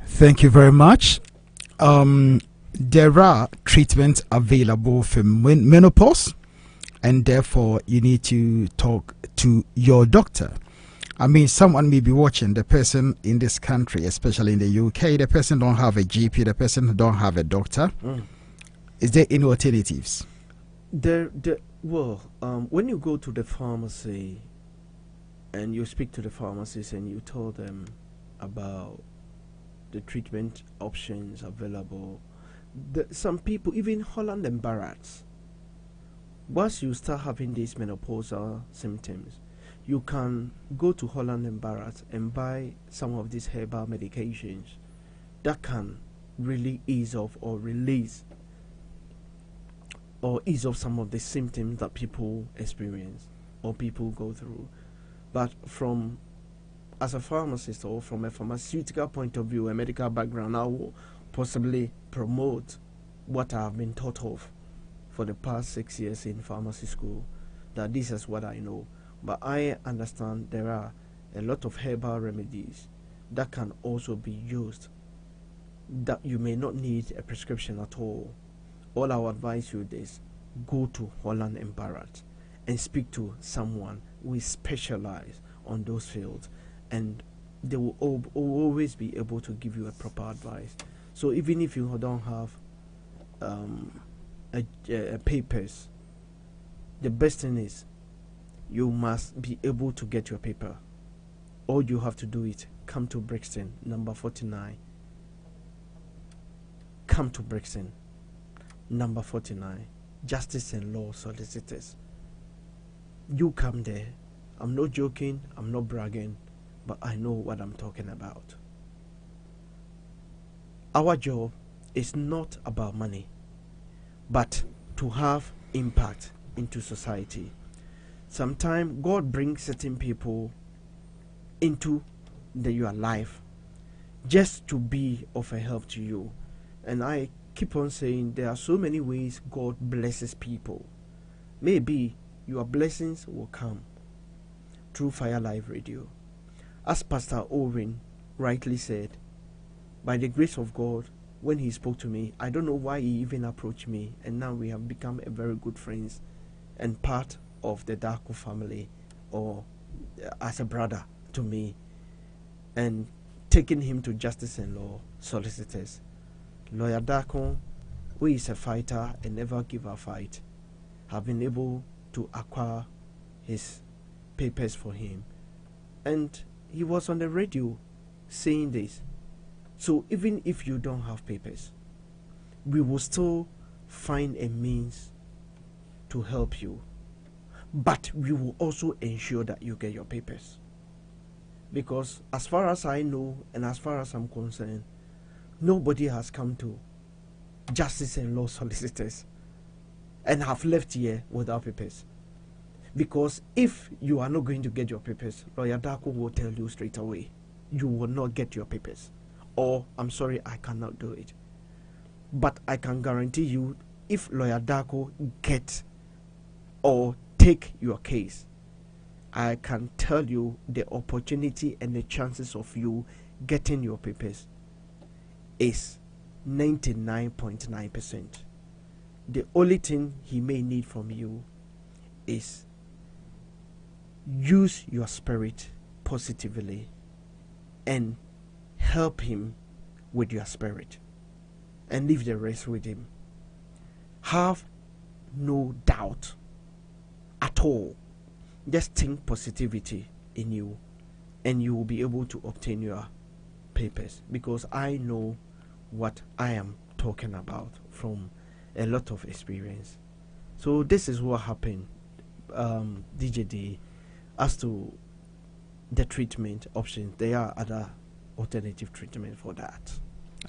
Thank you very much. There are treatments available for menopause, and therefore you need to talk to your doctor. I mean, someone may be watching, the person in this country, especially in the UK, the person don't have a GP, the person don't have a doctor. Is there any alternatives? When you go to the pharmacy and you speak to the pharmacist and you tell them about the treatment options available, some people, even Holland and Barrett's, once you start having these menopausal symptoms, you can go to Holland and Barrett's and buy some of these herbal medications that can really ease off or release or ease off some of the symptoms that people experience or people go through. But as a pharmacist or from a pharmaceutical point of view, a medical background, I will possibly promote what I have been taught of for the past 6 years in pharmacy school, that this is what I know. But I understand there are a lot of herbal remedies that can also be used, that you may not need a prescription at all. All I will advise you is go to Holland and Barrett and speak to someone who is specialized on those fields, and they will always be able to give you a proper advice. So even if you don't have papers, the best thing is you must be able to get your paper. All you have to do is come to Brixton, number 49. Come to Brixton, number 49, Justice and Law Solicitors. You come there. I'm not joking, I'm not bragging, but I know what I'm talking about. Our job is not about money, but to have impact into society. Sometimes God brings certain people into your life just to be of a help to you. And I keep on saying there are so many ways God blesses people. Maybe your blessings will come through Fire Live Radio. As Pastor Owen rightly said, by the grace of God, when he spoke to me, I don't know why he even approached me, and now we have become a very good friends and part of the Darko family, or as a brother to me, and taking him to Justice and Law Solicitors. Lawyer Darko, who is a fighter and never give a fight, have been able to acquire his papers for him, and he was on the radio saying this. So even if you don't have papers, we will still find a means to help you, but we will also ensure that you get your papers, because as far as I know and as far as I'm concerned, nobody has come to Justice and Law Solicitors and have left here without papers. Because if you are not going to get your papers, Lawyer Darko will tell you straight away, you will not get your papers. Or, I'm sorry, I cannot do it. But I can guarantee you, if Lawyer Darko gets or take your case, I can tell you the opportunity and the chances of you getting your papers is 99.9%. The only thing he may need from you is use your spirit positively and help him with your spirit and leave the rest with him. Have no doubt at all. Just think positivity in you and you will be able to obtain your papers, because I know what I am talking about from a lot of experience. So this is what happened, DJD. As to the treatment options, there are other alternative treatment for that.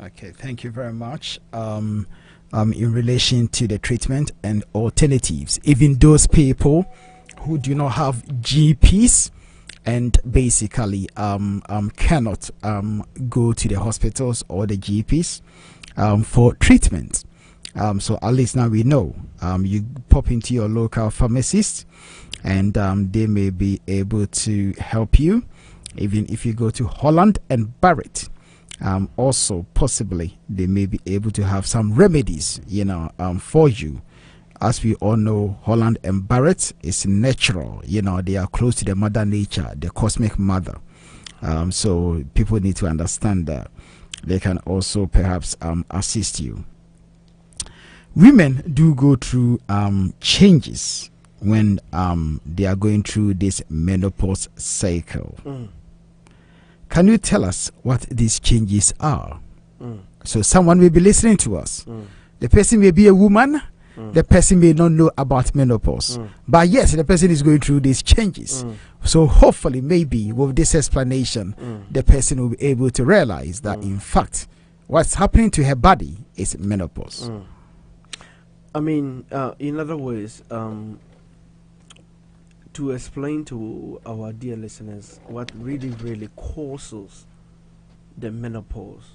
Okay, thank you very much. In relation to the treatment and alternatives, even those people who do not have GPs and basically cannot go to the hospitals or the GPs for treatment. So at least now we know. You pop into your local pharmacist and they may be able to help you. Even if you go to Holland and Barrett, also possibly they may be able to have some remedies, for you. As we all know, Holland and Barrett is natural. They are close to the mother nature, the cosmic mother. So people need to understand that they can also perhaps assist you. Women do go through changes when they are going through this menopause cycle. Can you tell us what these changes are? So someone may be listening to us. The person may be a woman. The person may not know about menopause. But yes, the person is going through these changes. So hopefully, maybe with this explanation, the person will be able to realize that in fact, what's happening to her body is menopause. I mean, in other words, to explain to our dear listeners what really causes the menopause.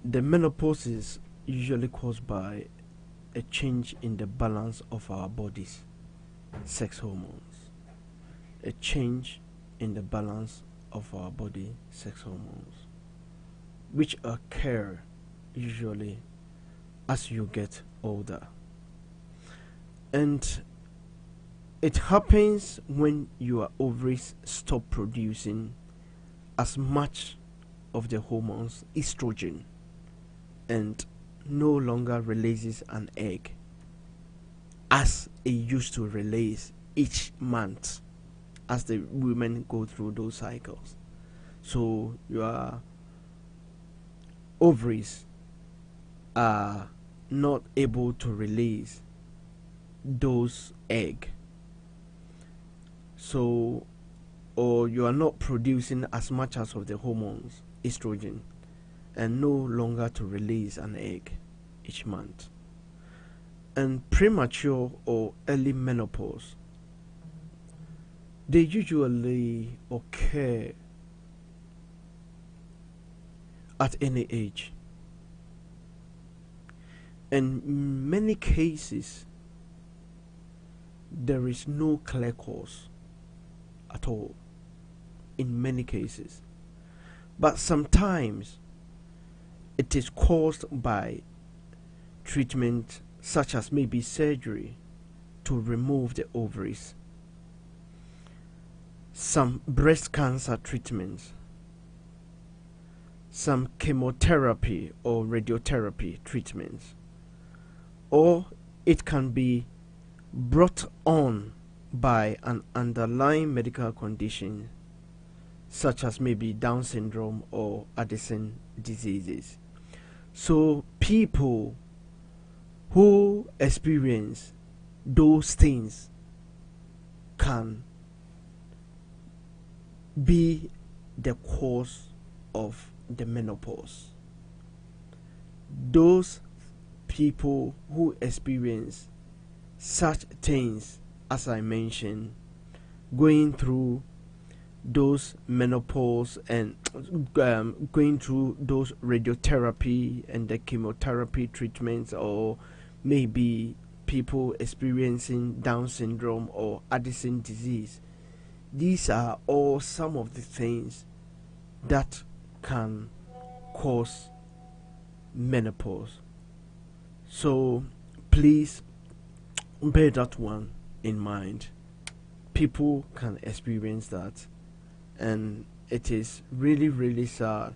The menopause is usually caused by a change in the balance of our body's sex hormones. A change in the balance of our body sex hormones, which occur usually as you get older. And it happens when your ovaries stop producing as much of the hormones estrogen and no longer releases an egg as it used to release each month as the women go through those cycles. So your ovaries are not able to release those eggs. So, or you are not producing as much as of the hormones, estrogen, and no longer to release an egg each month. And premature or early menopause, they usually occur at any age. And in many cases, there is no clear cause at all. In many cases. But sometimes it is caused by treatment such as maybe surgery to remove the ovaries, some breast cancer treatments, some chemotherapy or radiotherapy treatments, or it can be brought on by an underlying medical condition such as maybe Down syndrome or Addison diseases. So people who experience those things can be the cause of the menopause. Those people who experience such things as I mentioned, going through those menopause and going through those radiotherapy and the chemotherapy treatments, or maybe people experiencing Down syndrome or Addison disease. These are all some of the things that can cause menopause. So please bear that one in mind. People can experience that, and it is really, really sad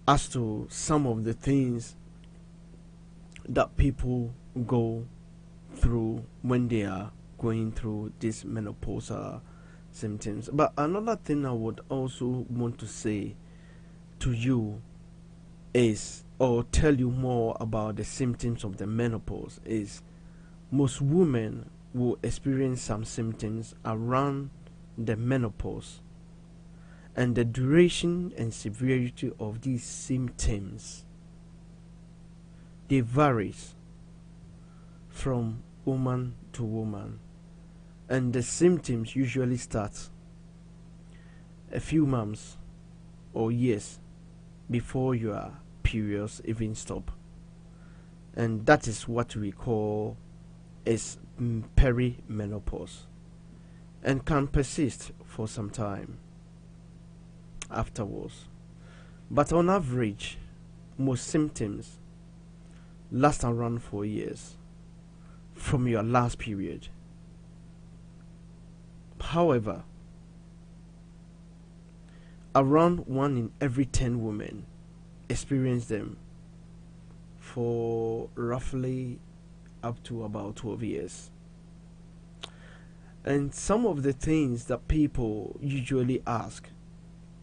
as to some of the things that people go through when they are going through these menopausal symptoms. But another thing I would also want to say to you is, or tell you more about the symptoms of the menopause, is most women will experience some symptoms around the menopause, and the duration and severity of these symptoms, they varies from woman to woman, and the symptoms usually start a few months or years before your periods even stop, and that is what we call is perimenopause, and can persist for some time afterwards. But on average, most symptoms last around 4 years from your last period. However, around 1 in every 10 women experience them for roughly up to about 12 years. And some of the things that people usually ask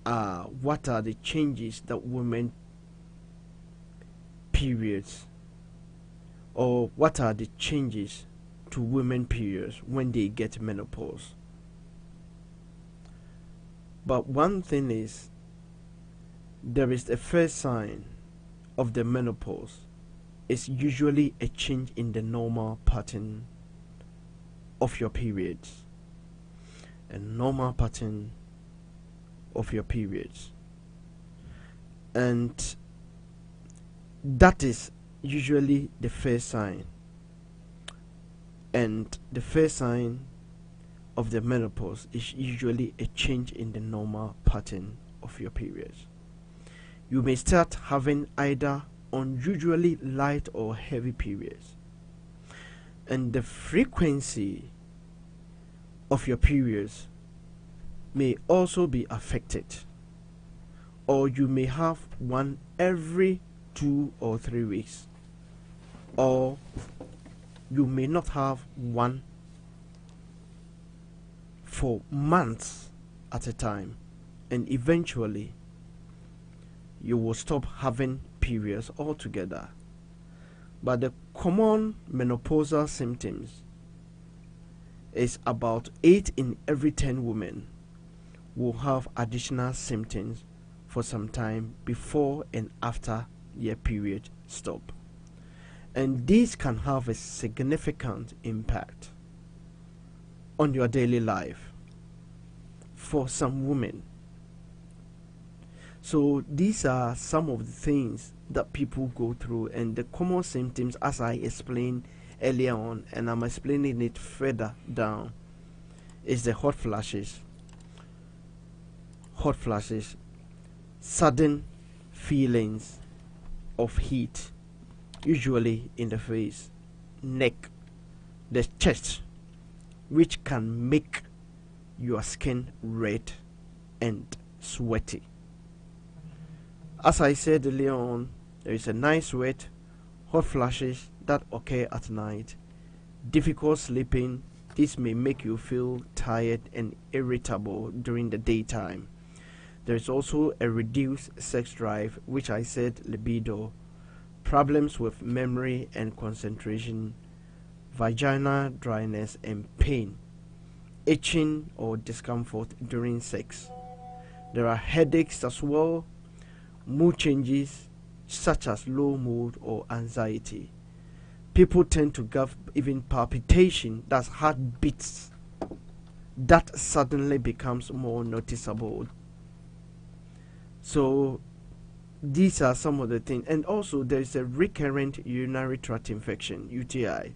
are, what are the changes that women periods, or what are the changes to women periods when they get menopause? But one thing is, there is the first sign of the menopause. It's usually a change in the normal pattern of your periods. A normal pattern of your periods. And that is usually the first sign. And the first sign of the menopause is usually a change in the normal pattern of your periods. You may start having either unusually light or heavy periods, and the frequency of your periods may also be affected, or you may have one every 2 or 3 weeks, or you may not have one for months at a time, and eventually you will stop having periods altogether. But the common menopausal symptoms is about 8 in every 10 women will have additional symptoms for some time before and after their period stop. And these can have a significant impact on your daily life for some women. So these are some of the things that people go through, and the common symptoms, as I explained earlier on, and I'm explaining it further down, is the hot flashes, sudden feelings of heat, usually in the face, neck, the chest, which can make your skin red and sweaty. As I said earlier on, there is a night sweat, hot flashes that occur at night, difficult sleeping. This may make you feel tired and irritable during the daytime. There is also a reduced sex drive, which I said libido, problems with memory and concentration, vaginal dryness and pain, itching or discomfort during sex. There are headaches as well, mood changes, such as low mood or anxiety. People tend to get even palpitation, that's heartbeats, that suddenly becomes more noticeable. So these are some of the things. And also there is a recurrent urinary tract infection, UTI,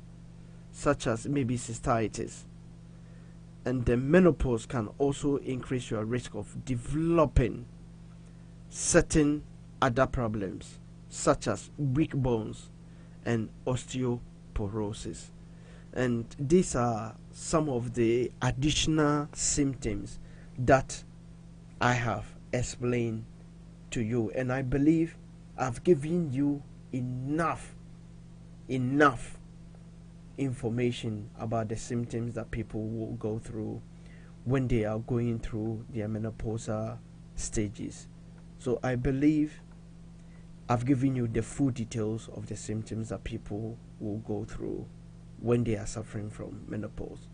such as maybe cystitis. And the menopause can also increase your risk of developing certain other problems, such as weak bones and osteoporosis. And these are some of the additional symptoms that I have explained to you, and I believe I've given you enough information about the symptoms that people will go through when they are going through their menopausal stages. So I believe I've given you the full details of the symptoms that people will go through when they are suffering from menopause.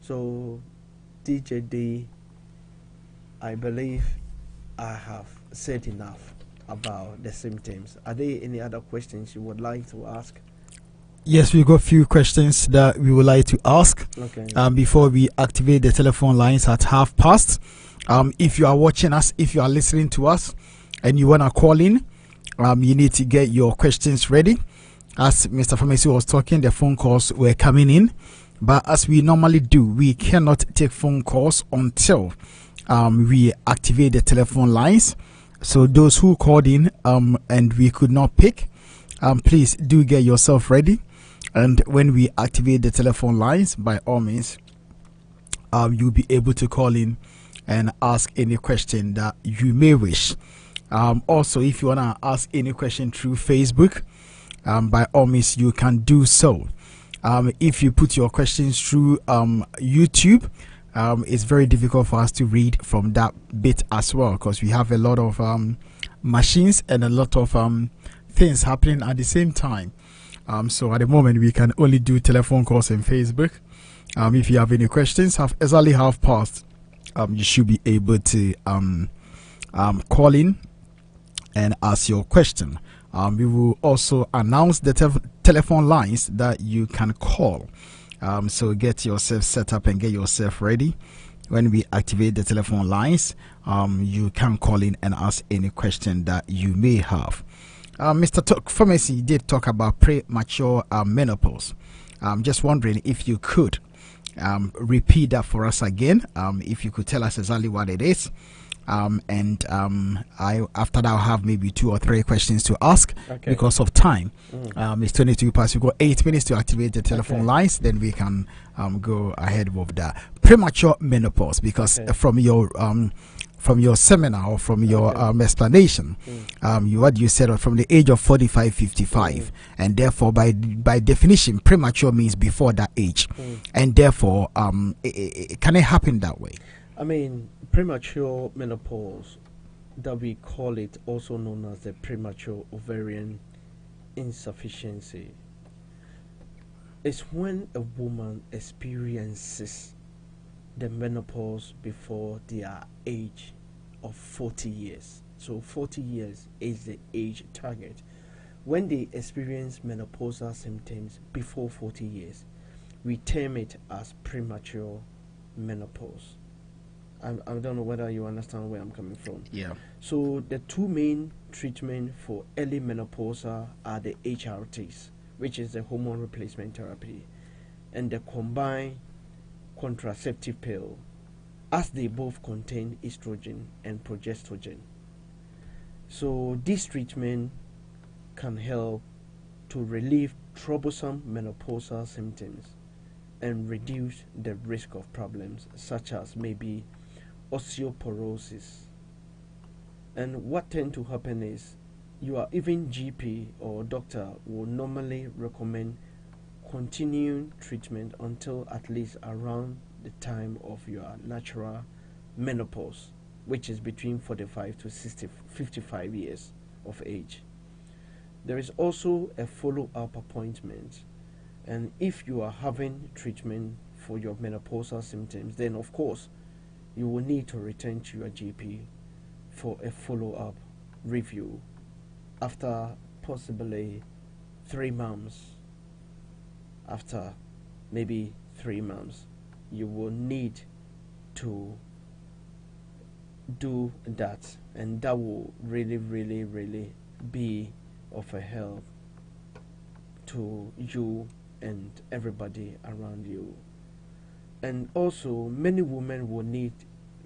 So DJ D, I believe I have said enough about the symptoms. Are there any other questions you would like to ask? Yes, we got a few questions that we would like to ask. Okay. Before we activate the telephone lines at past. If you are watching us, if you are listening to us, and you want to call in, you need to get your questions ready. As Mr. Pharmacy was talking, the phone calls were coming in, but as we normally do, we cannot take phone calls until we activate the telephone lines. So those who called in and we could not pick, please do get yourself ready. And when we activate the telephone lines, by all means, you'll be able to call in and ask any question that you may wish. Also, if you want to ask any question through Facebook, by all means, you can do so. If you put your questions through YouTube, it's very difficult for us to read from that bit as well, because we have a lot of machines and a lot of things happening at the same time. So at the moment, we can only do telephone calls and Facebook. If you have any questions, exactly past, you should be able to call in and ask your question. We will also announce the telephone lines that you can call. So get yourself set up and get yourself ready. When we activate the telephone lines, you can call in and ask any question that you may have. Mr. Pharmacy did talk about premature menopause. I'm just wondering if you could repeat that for us again. If you could tell us exactly what it is. And after that, I'll have maybe 2 or 3 questions to ask because of time. It's 22 past. We've got 8 minutes to activate the telephone lines. Then we can go ahead with that. Premature menopause, because from your seminar or from your explanation, what you said from the age of 45, 55, and therefore by definition, premature means before that age, and therefore, can it happen that way? I mean, premature menopause, that we call it, also known as the premature ovarian insufficiency, is when a woman experiences the menopause before their age of 40 years. So 40 years is the age target. When they experience menopausal symptoms before 40 years, we term it as premature menopause. I don't know whether you understand where I'm coming from. Yeah. So the 2 main treatments for early menopause are the HRTs, which is the hormone replacement therapy, and the combined contraceptive pill, as they both contain estrogen and progesterone. So this treatment can help to relieve troublesome menopausal symptoms and reduce the risk of problems such as maybe osteoporosis. And what tend to happen is your even GP or doctor will normally recommend continuing treatment until at least around the time of your natural menopause, which is between 45 to 55 years of age. There is also a follow-up appointment, and if you are having treatment for your menopausal symptoms, then of course you will need to return to your GP for a follow-up review after possibly 3 months, after maybe 3 months, you will need to do that, and that will really, really, really be of a help to you and everybody around you. And also, many women will need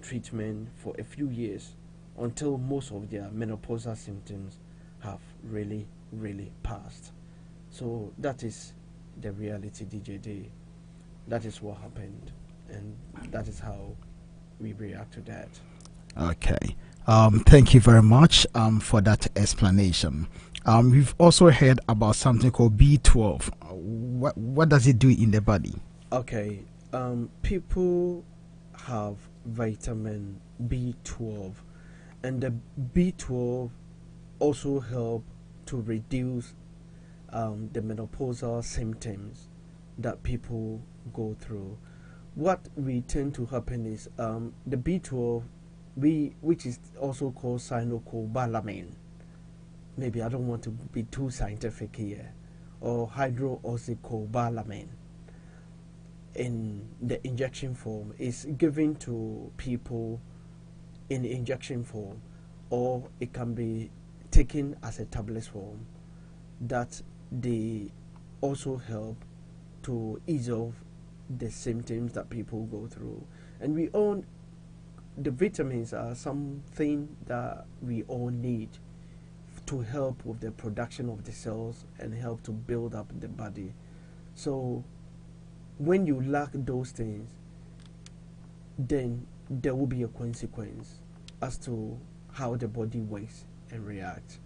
treatment for a few years until most of their menopausal symptoms have really, really passed. So that is the reality, DJD. That is what happened, and that is how we react to that. Okay. Thank you very much for that explanation. We've also heard about something called B12. What does it do in the body? Okay. People have vitamin B12, and the B12 also help to reduce the menopausal symptoms that people go through. What we tend to happen is the B12, which is also called cyanocobalamin. Maybe I don't want to be too scientific here, or hydroxycobalamin in the injection form is given to people in injection form, or it can be taken as a tablet form, that they also help to ease off the symptoms that people go through. And we all, the vitamins are something that we all need to help with the production of the cells and help to build up the body. So when you lack those things, then there will be a consequence as to how the body works and reacts.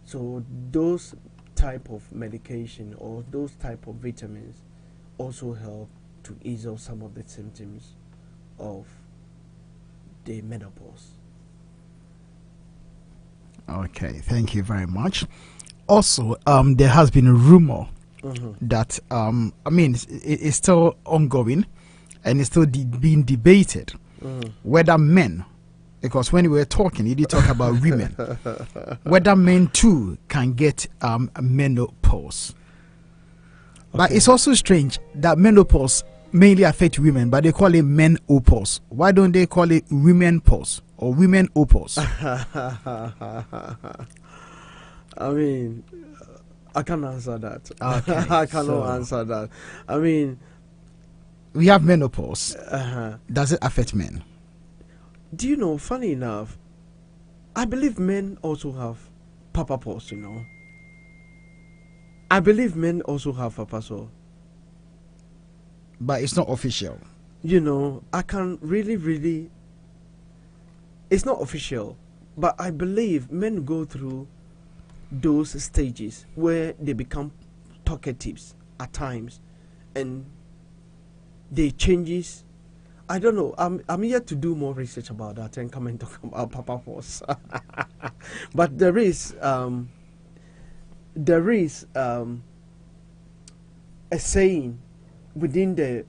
So those type of medication or those type of vitamins also help to ease off some of the symptoms of the menopause. Okay, thank you very much. Also, there has been a rumor that it's still ongoing and it's still being debated whether men, because when we were talking, you did talk about women, whether men too can get menopause. Okay. But it's also strange that menopause mainly affects women, but they call it menopause. Why don't they call it women pause or women opause? I mean, I can't answer that. Okay, I cannot answer that. I mean, we have menopause. Does it affect men? Do you know, funny enough, I believe men also have papa pause, you know. I believe men also have papa pause. But it's not official. You know, I can really, it's not official, but I believe men go through those stages where they become talkatives at times, and they changes. I don't know. I'm yet to do more research about that and come and talk about papa force. But there is a saying within the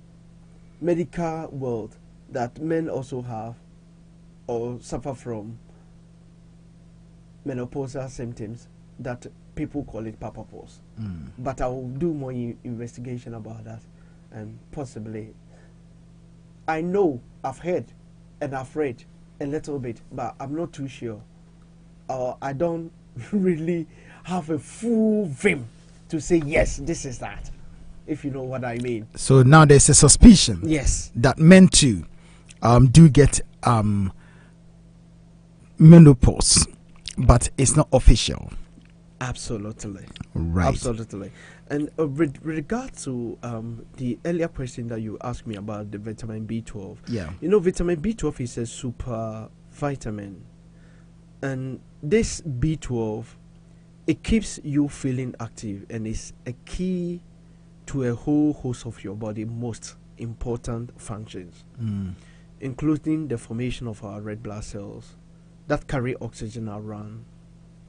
medical world that men also have or suffer from menopausal symptoms that people call it papa pause. But I will do more investigation about that, and possibly, I know I've heard and I've read a little bit, but I'm not too sure. I don't really have a full vim to say yes, this is that, if you know what I mean. So now there's a suspicion, yes, that men too do get menopause, but it's not official. Absolutely. Right. Absolutely. And with regard to the earlier question that you asked me about the vitamin B12, yeah, you know, vitamin B12 is a super vitamin, and this B12, it keeps you feeling active, and is a key to a whole host of your body most important functions, including the formation of our red blood cells that carry oxygen around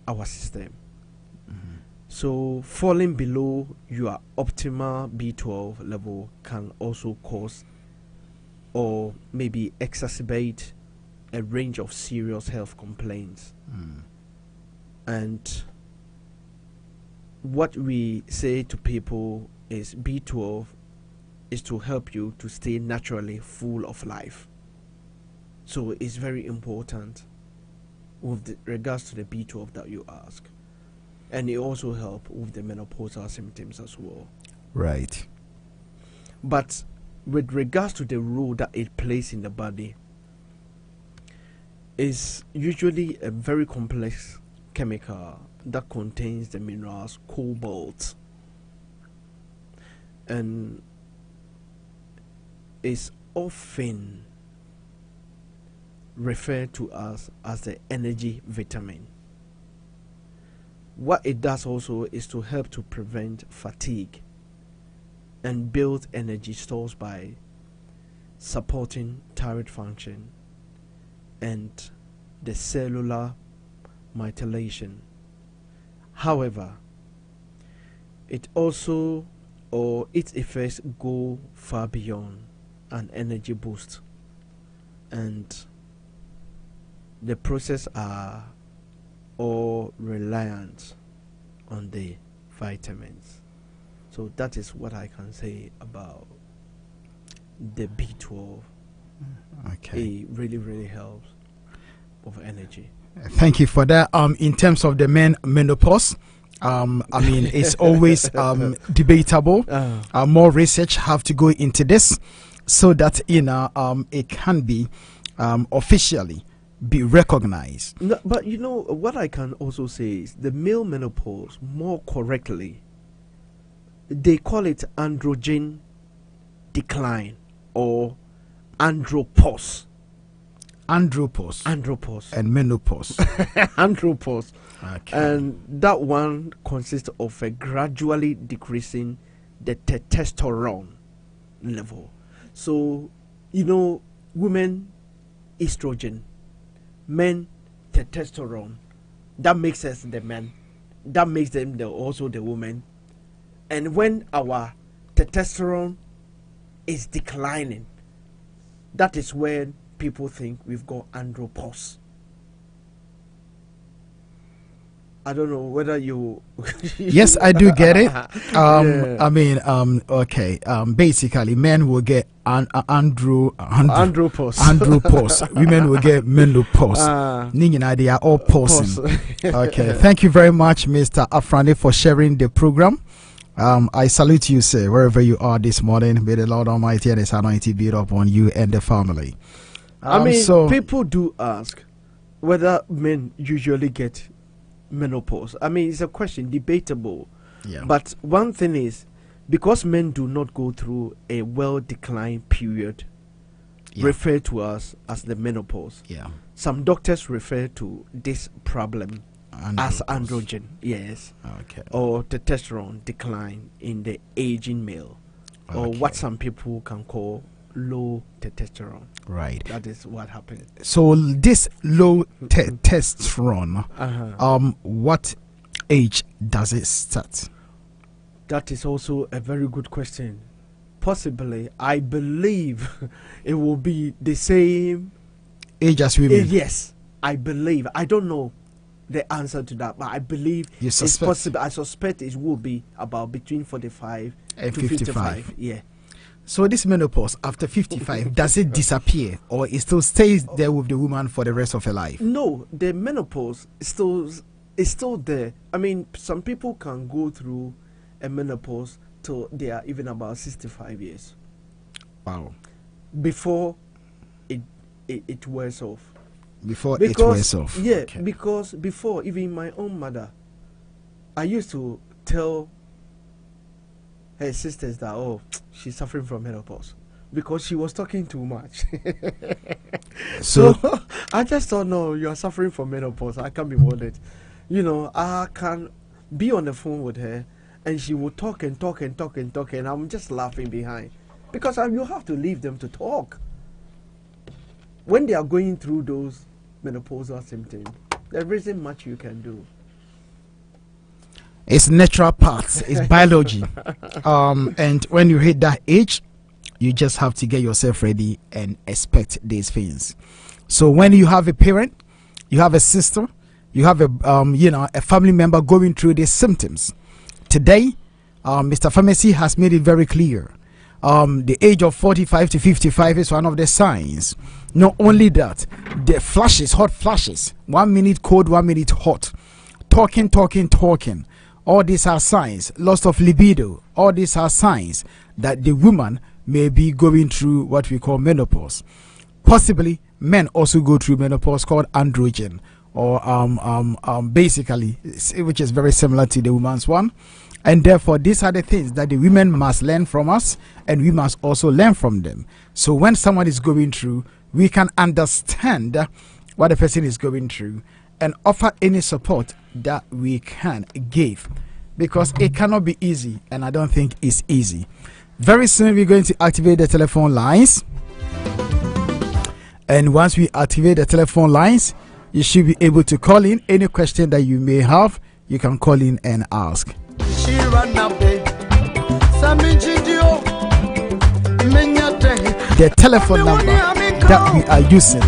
our system. So falling below your optimal B12 level can also cause or maybe exacerbate a range of serious health complaints. And what we say to people is B12 is to help you to stay naturally full of life. So it's very important with regards to the B12 that you ask. And it also helps with the menopausal symptoms as well. Right. But with regards to the role that it plays in the body, is usually a very complex chemical that contains the minerals cobalt, and is often referred to as the energy vitamin. What it does also is to help to prevent fatigue and build energy stores by supporting thyroid function and the cellular methylation. However, it also, or its effects go far beyond an energy boost, and the process are all reliant on the vitamins. So that is what I can say about the B12. Okay. It really helps with energy. Thank you for that. In terms of the menopause, I mean, it's always debatable. More research have to go into this so that it can be officially be recognized. No, but you know what I can also say is the male menopause, more correctly, they call it androgen decline or andropause. Andropause and menopause. Andropause. Okay. And that one consists of a gradually decreasing the testosterone level. So, women estrogen, men testosterone. That makes us the men. That makes them also the women. And when our testosterone is declining, that is when people think we've got andropause. I don't know whether you. Yes, I do get it. Yeah. I mean, okay. Basically, men will get andropause. Women will get menopause. They are all pausing. Okay. Thank you very much, Mr. Afrani, for sharing the program. I salute you, sir, wherever you are this morning. May the Lord Almighty and His anointing be upon you and the family. People do ask whether men usually get menopause. I mean, it's a question, debatable. Yeah. But one thing is, because men do not go through a well-declined period, referred to us as the menopause. Yeah. Some doctors refer to this problem as androgen, yes, okay, or testosterone decline in the aging male, or what some people can call low testosterone. Right. That is what happened. So this low testosterone, what age does it start? That is also a very good question. Possibly, I believe it will be the same age as women. Yes, I believe. I don't know the answer to that, but I believe it's possible. I suspect it will be about between 45 and to 55. Yeah. So this menopause after 55, does it disappear, or it still stays there with the woman for the rest of her life? No, the menopause is still there. I mean, some people can go through a menopause till they are even about 65 years. Wow. Before it wears off. It wears off. Yeah, okay. Because before, even my own mother, I used to tell her sisters that, she's suffering from menopause because she was talking too much. So I just thought, no, you are suffering from menopause. I can't be bothered. I can be on the phone with her and she will talk and talk and talk and talk, and I'm just laughing behind because you have to leave them to talk. When they are going through those menopausal symptoms, there isn't much you can do. It's natural parts. It's biology. And when you hit that age, you just have to get yourself ready and expect these things. So when you have a parent, you have a sister, you have a family member going through these symptoms, today, Mr. Pharmacy has made it very clear. The age of 45 to 55 is one of the signs. Not only that, the flashes, hot flashes, 1 minute cold, 1 minute hot, talking. All these are signs. Loss of libido. All these are signs that the woman may be going through what we call menopause. Possibly, men also go through menopause called androgen, or basically, which is very similar to the woman's one. And therefore, these are the things that the women must learn from us, and we must also learn from them. So when someone is going through, we can understand what the person is going through and offer any support that we can give, because it cannot be easy, and I don't think it's easy. Very soon we're going to activate the telephone lines, and once we activate the telephone lines, you should be able to call in any question that you may have. You can call in and ask. The telephone number that we are using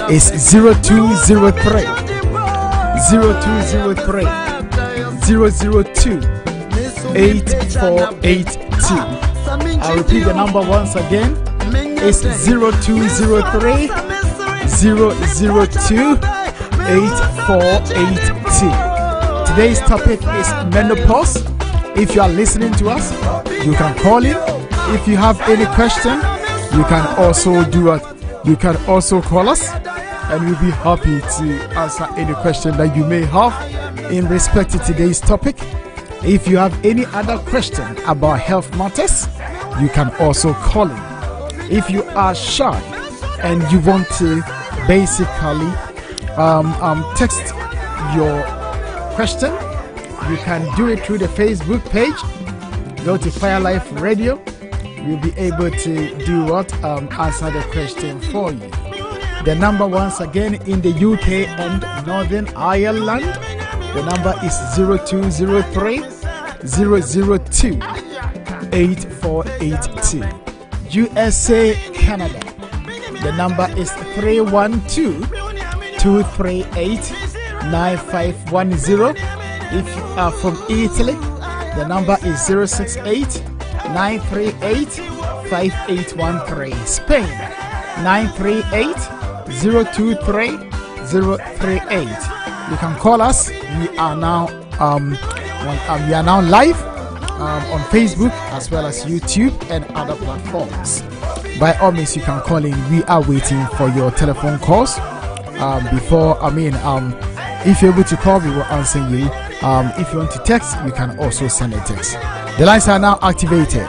is 0203 0203 002 8482. I'll repeat the number once again. It's 0203 002 8482. Today's topic is menopause. If you are listening to us, you can call in. If you have any question, you can also do it. You can also call us, and we'll be happy to answer any question that you may have in respect to today's topic. If you have any other question about health matters, you can also call in. If you are shy and you want to basically text your question, you can do it through the Facebook page. Go to FireLife Radio. We'll be able to do what? Answer the question for you. The number once again in the UK and Northern Ireland, the number is 0203 002 8482. USA, Canada, the number is 312 238 9510. If you are from Italy, the number is 068 938 5813. Spain, 938 023 038. You can call us. We are now live on Facebook as well as YouTube and other platforms. By all means, you can call in. We are waiting for your telephone calls. If you're able to call, we will answer you. If you want to text, you can also send a text. The lines are now activated.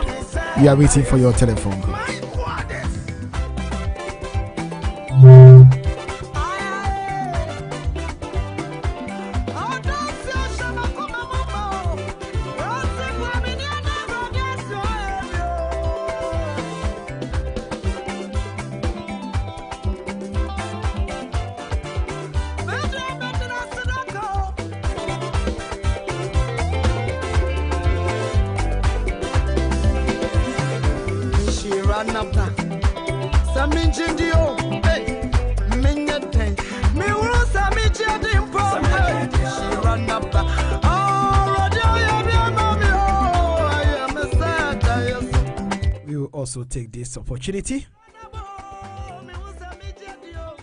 We are waiting for your telephone calls. We will also take this opportunity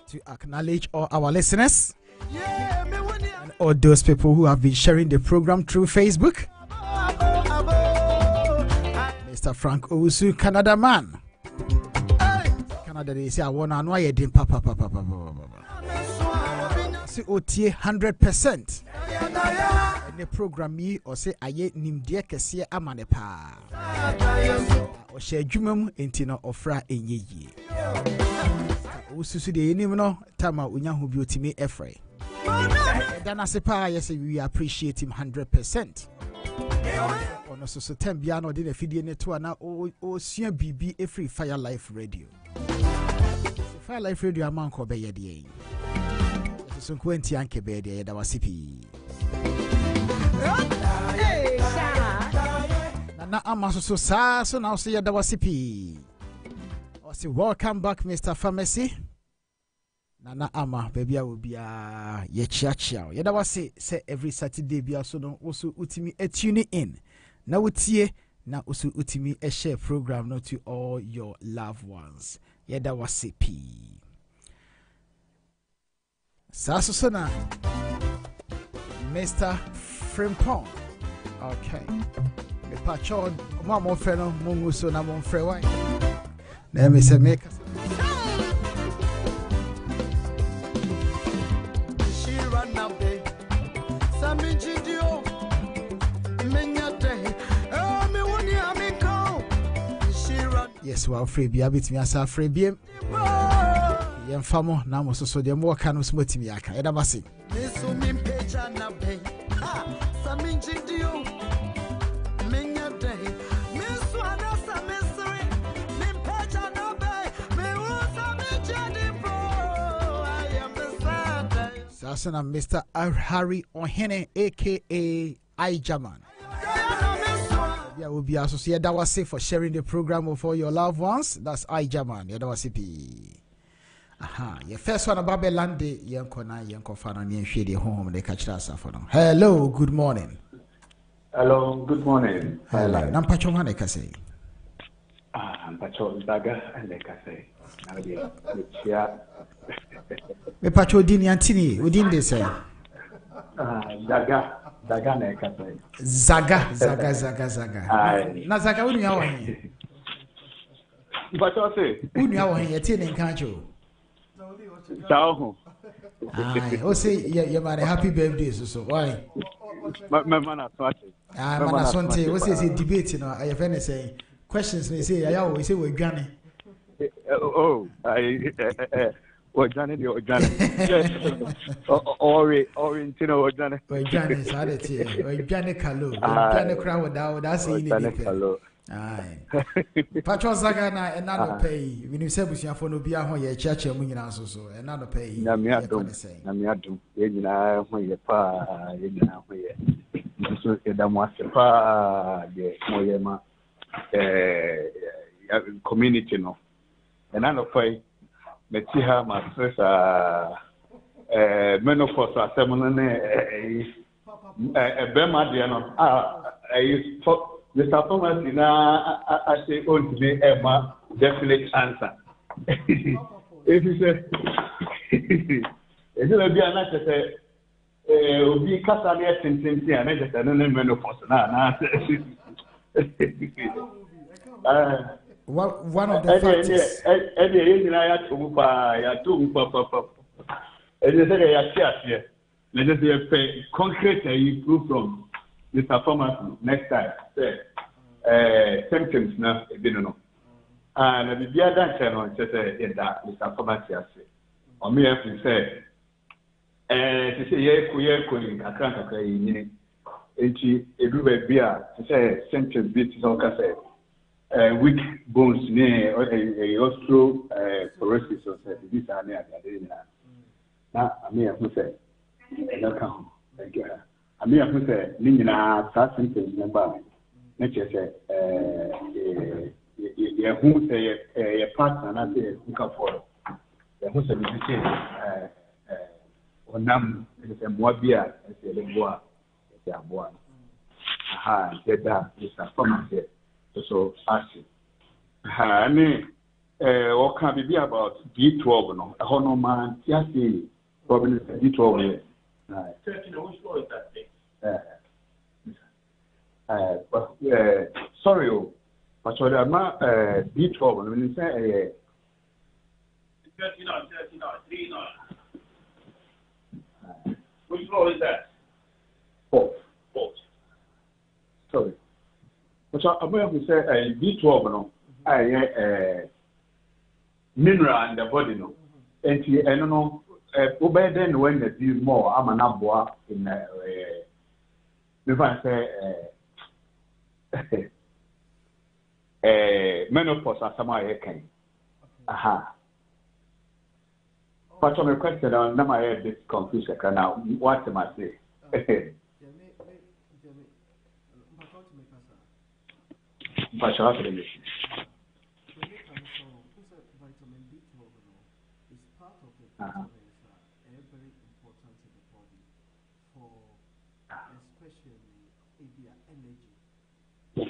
to acknowledge all our listeners and all those people who have been sharing the program through Facebook. Mr. Frank Owusu, Canada man. Canada, they say I want to know you didn't papa. See OTA 100%. The program me or say aye nimdia kese amanepa. O share jumam entina ofra enyeyi. Ususu de enim no tama unya hu bi otime efre. Dana sepa yes we appreciate him 100%. Ono so tembia no de na fidie ne to na o sua bibi efri FireLife Radio. FireLife Radio amanko be ye de. So kwenti anke be de da wasipi. Nana amaso so sa so now say da wasipi. O say welcome back Mr. Pharmacy. Nana Ama, baby, I will be a yechiachia. Yada was say every Saturday be also no also utimi tune in. Now utie na also utimi a share program not to all your loved ones. Yada was say P. Sasosona Mr. Frimpong. Okay. Me patron mama freno mungu so na mon frewai. Na me se make yes, well, free be a bit me as a free beam. Yem famo, now was so the more canoe smooth me. I can't ever see. Sasana Mr. Harry Ohene, aka Ijaman. Yeah, will be associated. That was safe for sharing the program with all your loved ones. That's Ijaman. Yeah, that was CP. Aha, your first one about Belande, Yankona, Yankofana, and Shady home. They catch us for them. Hello, good morning. Hello, good morning. Hello, Nampachomane Kase. Nampacho Daga and Lekase. Me Pacho Dini Antini, within this. Daga Nekase. Zaga. Nazaga, wouldn't you want? But I say, wouldn't you want your tin and can't you? Ciao. Oh, say, you're my happy birthday, so why? My man, I'm on a Sunday. What's a debate? You know, I have any say questions. They say, I always say, we're granny. Oh, or Johnny, or Johnny. Or Tino, or Johnny. We're Johnny, Saturday, or Johnny Kalu, Johnny Crown without that's a aye. Patron Zagana and not pay. When you say we shall follow be a your church and we answer so and not pay. Namiadum, Yena, when you pa, Yena, so Edamwase pa, the Moyema community no. And I know pay, Metiha, my first menopause, a Bema Diano, Mr. Thomas, I say, on to me, Emma, definite answer. If you say, it's going to be an answer, will be Casania Tintin, and I just don't know menopause. One of the factors. And I had to Papa. And they say, yes, let us say, concrete you prove from. Mr. Thomas, next time, symptoms now, you know. And the other channel says, Mr. Thomas, yes. Or me, have to say, to say, yes, I can't say, and she, a group of beer, to say, symptoms, bits, all can weak bones, near a osteoporosis, or this are near the now, I may have to say, thank you. I mean, I say, Nina, that sentence number. Nature say, who say a partner, and I say, who can for the who say, or Nam, is a Moabia, as a Lebois, as a boy. Aha, said that, Mr. Thomas said, so ask you. I mean, what can be about B12, no, a honor man, yes, probably B12. Which is that thing? Sorry, but I'm not B12. When you say 39. Which floor is that? Fourth. Sorry. But I'm going to say B12, no, mineral in the body, no. And I don't know. Over then when they do more, I'm an abwa in if I say menopause as my can. Aha. But on the question, I'm not my head this confusion now. What am I say? But It's part of the vitamins are very important in the body for especially area energy. For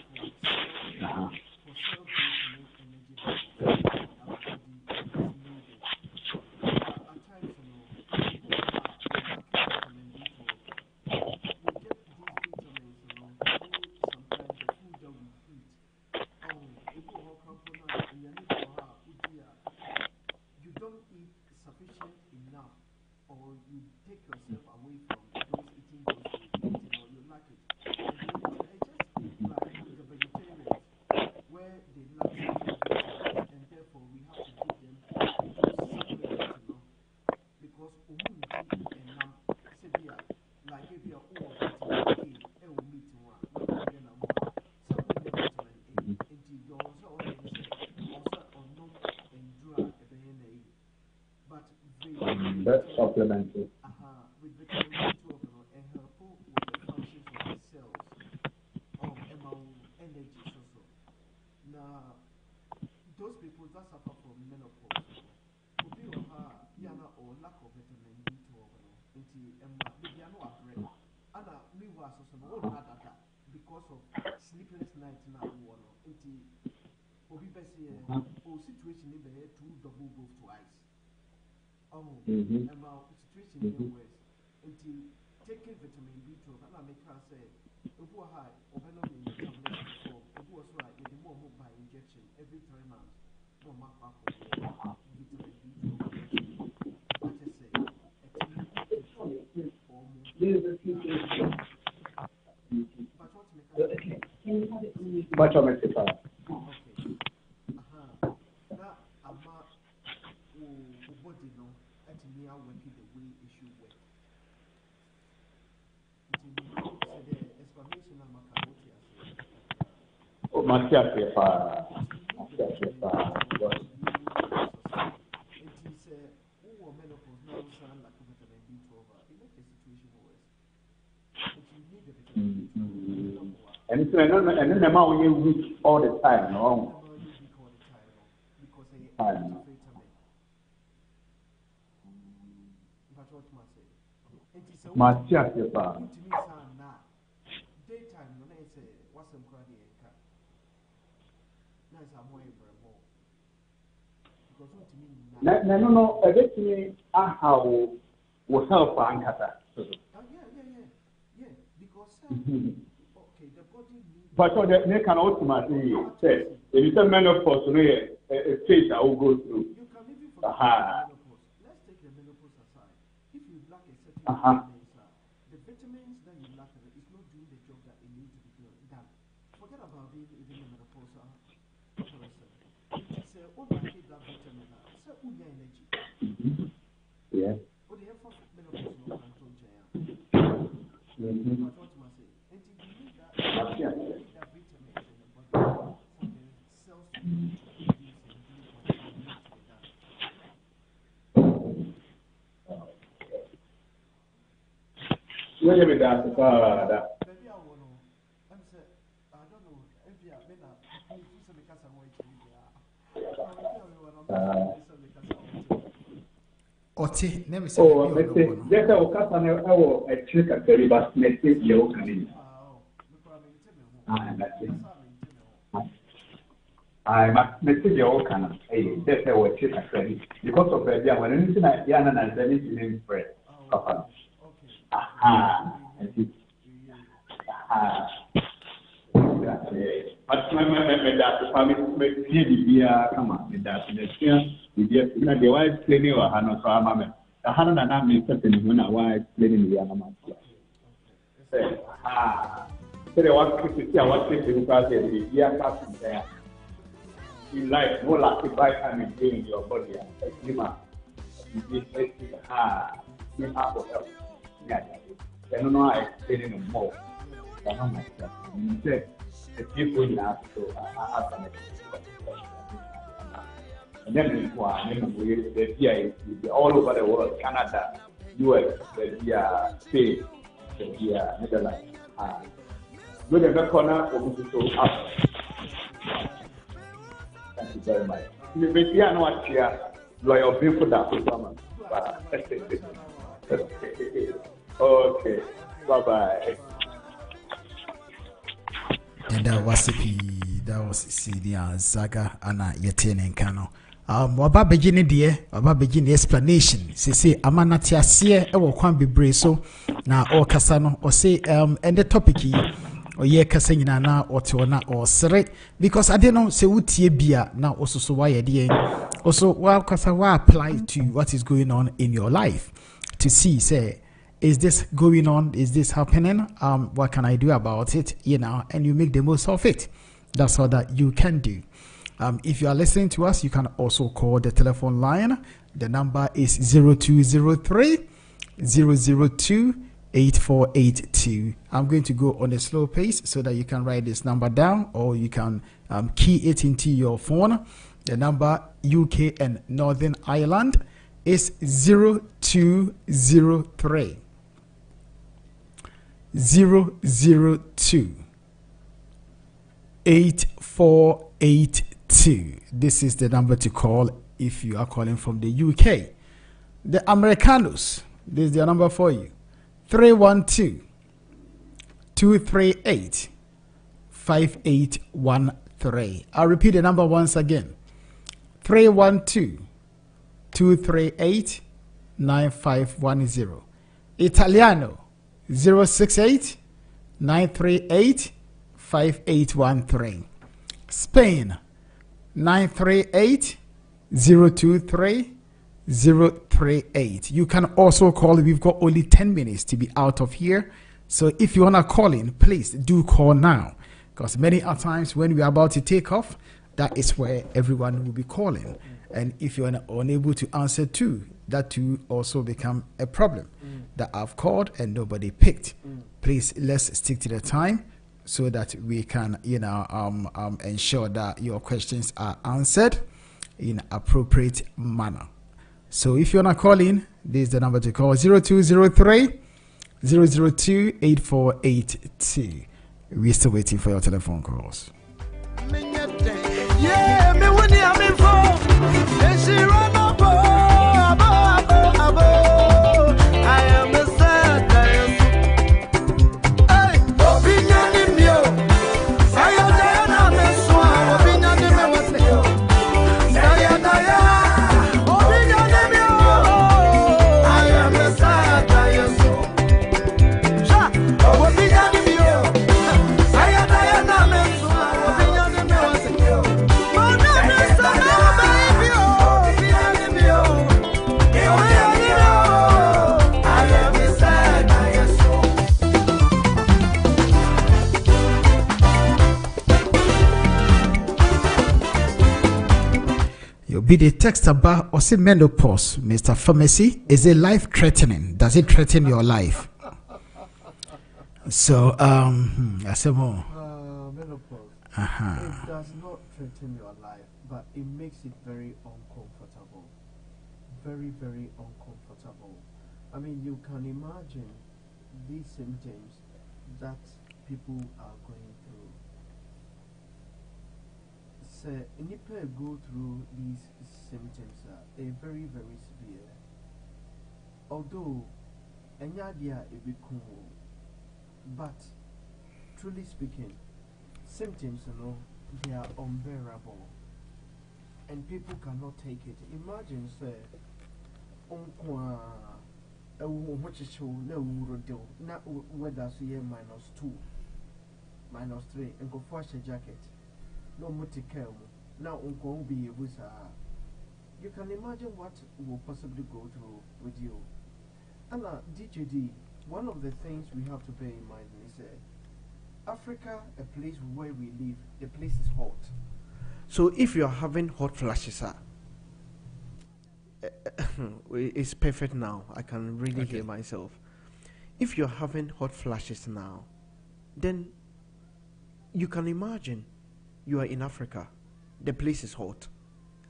cell growth and energy development, our body is needed. At times, people are lacking vitamin B12. We get these vitamins, through sometimes the food that we eat. You don't eat sufficient enough, or you take yourself away from those eating those foods, or you lack it. And it's just like the vegetarians, where they lack certain vitamins, and therefore we have to give them those supplements, because like if you're all vitamin A, it will meet one. Some of the vitamin A, and you also unknown and dry, but that's supplemental. With vitamin B12, and helpful with the functions of the cells, energy also. Now, those people that suffer from menopause, or lack of vitamin B12, they are not afraid. And me was also because of sleepless nights now. Situation in the two double both twice. Situation in the West. Until taking vitamin B12, and I make her say, high or in the tablet form, was right, the more by injection every 3 months. No matter vitamin B12. I just say, much of it. And then the amount you weak all the time, no? No, everything how will help Ankata. But so that they can ultimately say, if it's a menopause, a phase I will go through. You can even forget menopause. Let's take the menopause aside. If you lack a certain vitamins, the vitamins that you lack is not doing the job that it needs to be done. Forget about being even a menopausal person. It is only that vitamin. It's only energy. Yeah. But the effort of menopause no control. Where we that? Maybe I want to. I'm saying, I don't know. Maybe I never say. Oh, just a customer, a trick at the bus message you can. That's it. I must message your kind. That's a way to credit because of the when anything I can and then it's in bread. But my family come on, with that. The wife cleaning or Hano, so I'm a hundred and I'm certain when I was cleaning the animal. So the one who passed the year passing there. You like more like a vitamin in your body. You have to help. Yeah, I don't know how I explain it more. I don't myself. You say the people in us to have an and then the PIA all over the world, Canada, US, the Spain, the Netherlands. With the corner of the up. Thank you very much. You may be an here. loyal people that perform. Okay. Bye-bye. And that was Senior Zaga Anna Yetene Kano. Waba begini die, waba begini explanation. Say amanati asie ewo kwan bebre so na o kasa no o say and the topic o ye kasa nyina na o te ona o sere because ade no say wutie bia na ososo wa ye de also wa kasa wa apply to what is going on in your life to see say is this going on, is this happening, what can I do about it, and you make the most of it. That's all that you can do. If you are listening to us, you can also call the telephone line. The number is 0203 002 8482. I'm going to go on a slow pace so that you can write this number down, or you can key it into your phone. The number UK and Northern Ireland is 0203 002 8482. This is the number to call if you are calling from the UK. The Americanos, this is their number for you. 312 238 5813. I'll repeat the number once again. 312 238 9510. Italiano 068 938 5813. Spain 938 023 038. You can also call. We've got only 10 minutes to be out of here. So if you want to call in, please do call now. Because many a times when we're about to take off, that is where everyone will be calling. And if you're unable to answer too, that too also become a problem. That I've called and nobody picked. Please, let's stick to the time so that we can, ensure that your questions are answered in appropriate manner. So if you want to call in, this is the number to call: 0203 002 8482. We're still waiting for your telephone calls. Yeah, me when I'm in for, and she run up, I am a sad hey, opinion in you. Sayonara, me swan, opinion in me was you. Sayonara, opinion in you. I am a sad opinion in you. Sayonara, me swan, opinion in me was you. You'll be the text about or say menopause, Mr. Pharmacy. Is it life threatening? Does it threaten your life? So, I said more. Menopause. It does not threaten your life, but it makes it very uncomfortable. Very, very uncomfortable. I mean, you can imagine these symptoms that people are going through. So, people go through these symptoms are very, very severe. Although, it be cool, but truly speaking, symptoms, they are unbearable, and people cannot take it. Imagine, say, weather -2, -3, and go wash a jacket. No muticam. Now be a you can imagine what will possibly go through with you. And DJD, one of the things we have to bear in mind is Africa, a place where we live, the place is hot. So if you are having hot flashes, it's perfect now. I can really hear myself. If you're having hot flashes now, then you can imagine you are in Africa, the place is hot,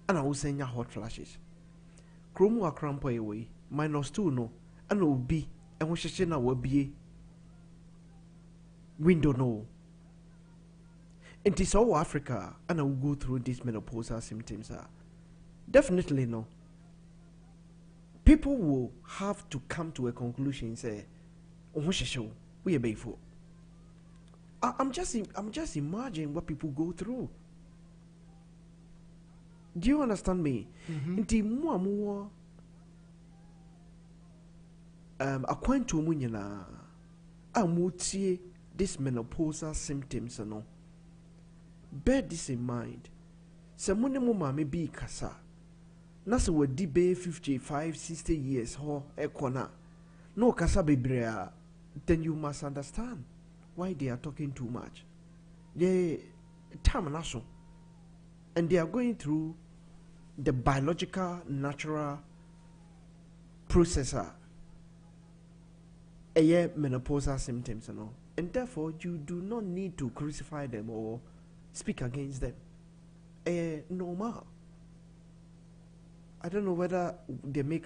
and I will send you hot flashes. Chromo a crampo away, -2 no, and will be, and we should now will be window no. It is all Africa, and I will go through these menopausal symptoms. Definitely no. people will have to come to a conclusion. Say, "Oh, we are before." I'm just imagining what people go through. Do you understand me? Nti more akwantu mu nyina amutie this menopausal symptoms no. Bear this in mind. Se mo ne mo maame bi kasa. Na se wadi be 55, 60 years ho ekona. No kasa bebre a, then you must understand why they are talking too much. They time na so. And they are going through the biological, natural processor, menopausal symptoms and all. And therefore, you do not need to crucify them or speak against them. Normal. I don't know whether they make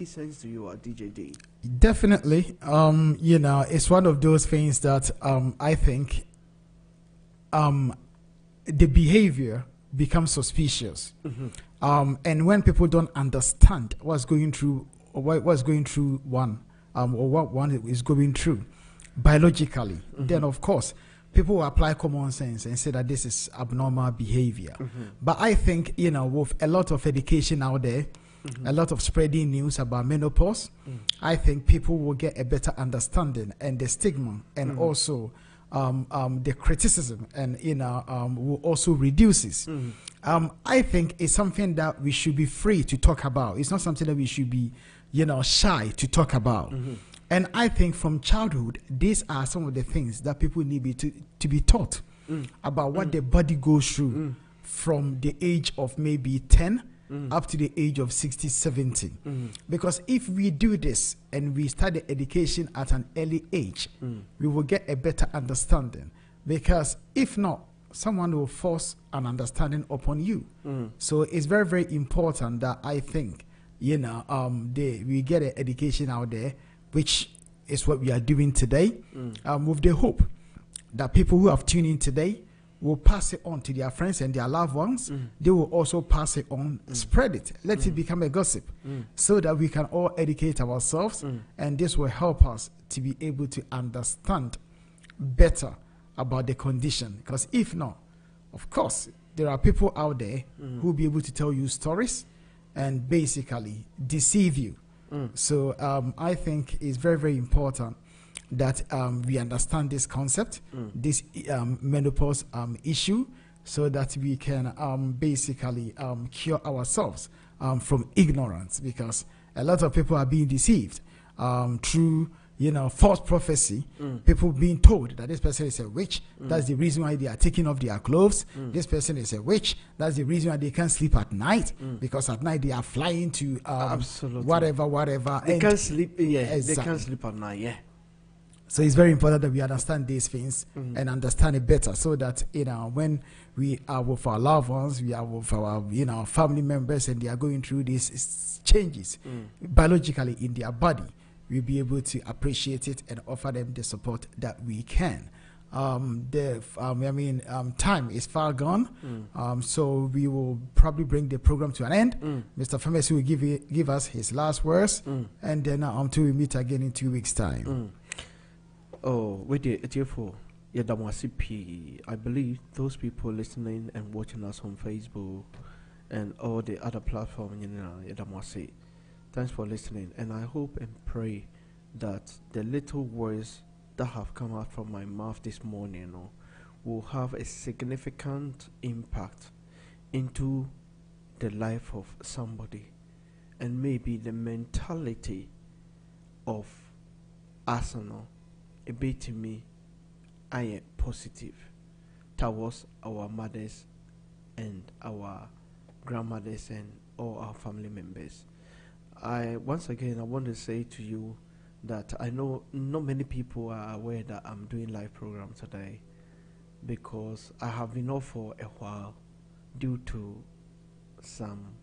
sense to you or DJD. Definitely. You know, it's one of those things that I think the behavior becomes suspicious. And when people don't understand what's going through or what's going through one, or what one is going through biologically, then of course people will apply common sense and say that this is abnormal behavior. But I think, you know, with a lot of education out there, a lot of spreading news about menopause, I think people will get a better understanding, and the stigma and also the criticism and will also reduces. I think it's something that we should be free to talk about. It's not something that we should be, shy to talk about. And I think from childhood, these are some of the things that people need to be taught about what the body goes through from the age of maybe 10 up to the age of 60, 70. Because if we do this and we start the education at an early age, we will get a better understanding. Because if not, someone will force an understanding upon you. So it's very, very important that I think, we get an education out there, which is what we are doing today, with the hope that people who have tuned in today will pass it on to their friends and their loved ones. They will also pass it on, spread it, let it become a gossip, so that we can all educate ourselves, and this will help us to be able to understand better about the condition. Because if not, of course, there are people out there who will be able to tell you stories and basically deceive you. So I think it's very, very important that we understand this concept, this menopause issue, so that we can basically cure ourselves from ignorance, because a lot of people are being deceived through false prophecy. People being told that this person is a witch. That's the reason why they are taking off their clothes. This person is a witch. That's the reason why they can't sleep at night, because at night they are flying to whatever. They can't sleep. Yeah, exactly. They can't sleep at night. Yeah. So it's very important that we understand these things and understand it better, so that when we are with our loved ones, we are with our family members, and they are going through these changes biologically in their body, we'll be able to appreciate it and offer them the support that we can. Time is far gone, so we will probably bring the program to an end. Mr. Famesi will give us his last words, and then until we meet again in 2 weeks' time. Oh, wait, therefore, I believe those people listening and watching us on Facebook and all the other platforms, thanks for listening, and I hope and pray that the little words that have come out from my mouth this morning will have a significant impact into the life of somebody, and maybe the mentality of Arsenal a bit to me I am positive towards our mothers and our grandmothers and all our family members. Once again I want to say to you that I know not many people are aware that I'm doing live program today, because I have been off for a while due to some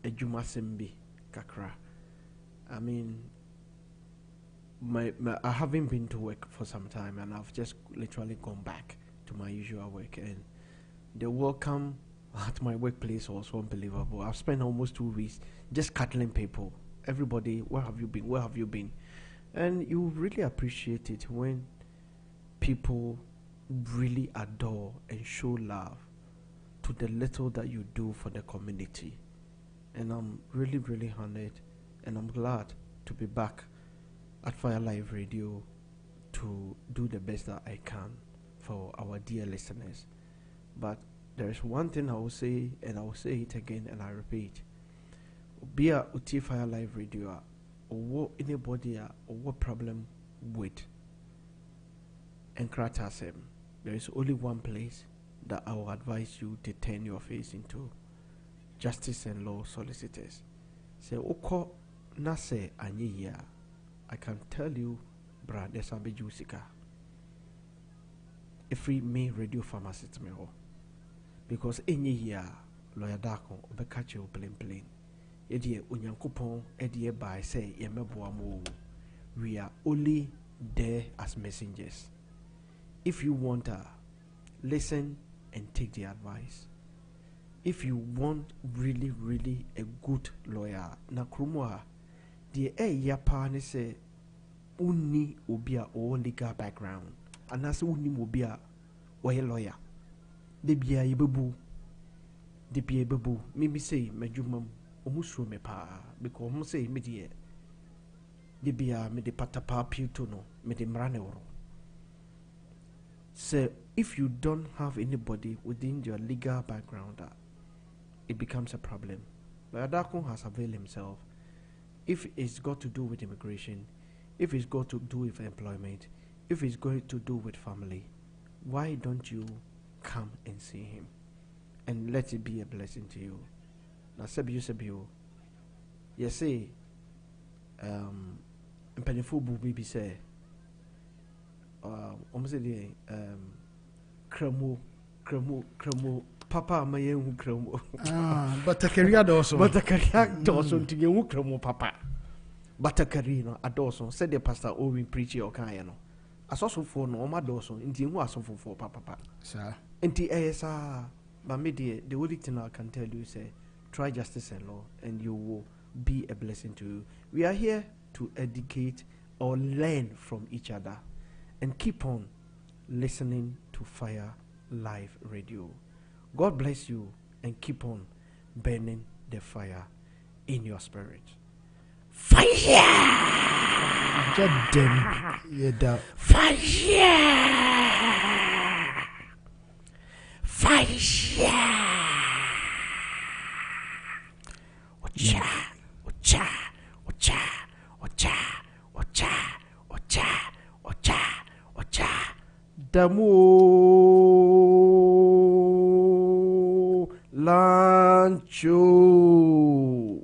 ejuma sembi kakra. I mean, I haven't been to work for some time, and I've just literally gone back to my usual work, and the welcome at my workplace was unbelievable. I've spent almost 2 weeks just cuddling people. Everybody, where have you been? Where have you been? And you really appreciate it when people really adore and show love to the little that you do for the community. And I'm really, really honored, and I'm glad to be back at Fire Live Radio to do the best that I can for our dear listeners. But there is one thing I will say, and I will say it again, and I repeat. Be a uti Fire Live Radio, or what anybody or what problem with and kratasem. There is only one place that I will advise you to turn your face into: Justice and Law Solicitors. Say oko na se anye ya, I can tell you, brad, there's a big jusika. A free me radio pharmacist me ho. Because any year, lawyer Dako, obekache o plain. Edie unyankupon, edie by say yemeboamo. We are only there as messengers. If you want to listen and take the advice. If you want really, really a good lawyer, na krumwa, the yapa ne say uni obia or legal background, and as uni mobia or a lawyer. De bia yebebu, mimi say majumam omusro me pa, because omu say me de bia me de patapa piutono, me de mrane oro. So if you don't have anybody within your legal background, it becomes a problem. But Adako has availed himself. If it's got to do with immigration, if it's got to do with employment, if it's going to do with family, why don't you come and see him? And let it be a blessing to you. Now, Sebiu, you say, Peniful Bubi say, almost Kremo, Papa, my young Kremo. But a career Dawson. But a career Dawson to you, Kremo, Papa. But a career, a Dawson, said the pastor, Owen preacher or Kayano. As also for no, my Dawson, in the was for Papa. Sir. In the ASR, but media, the only thing I can tell you is try justice and law, and you will be a blessing to you. We are here to educate or learn from each other, and keep on listening to Fire Live Radio. God bless you, and keep on burning the fire in your spirit. Fire! Fire! Fire! Ocha! Ocha! Ocha! Ocha! Ocha! Ocha! Ocha! Ocha! Damu Lancho.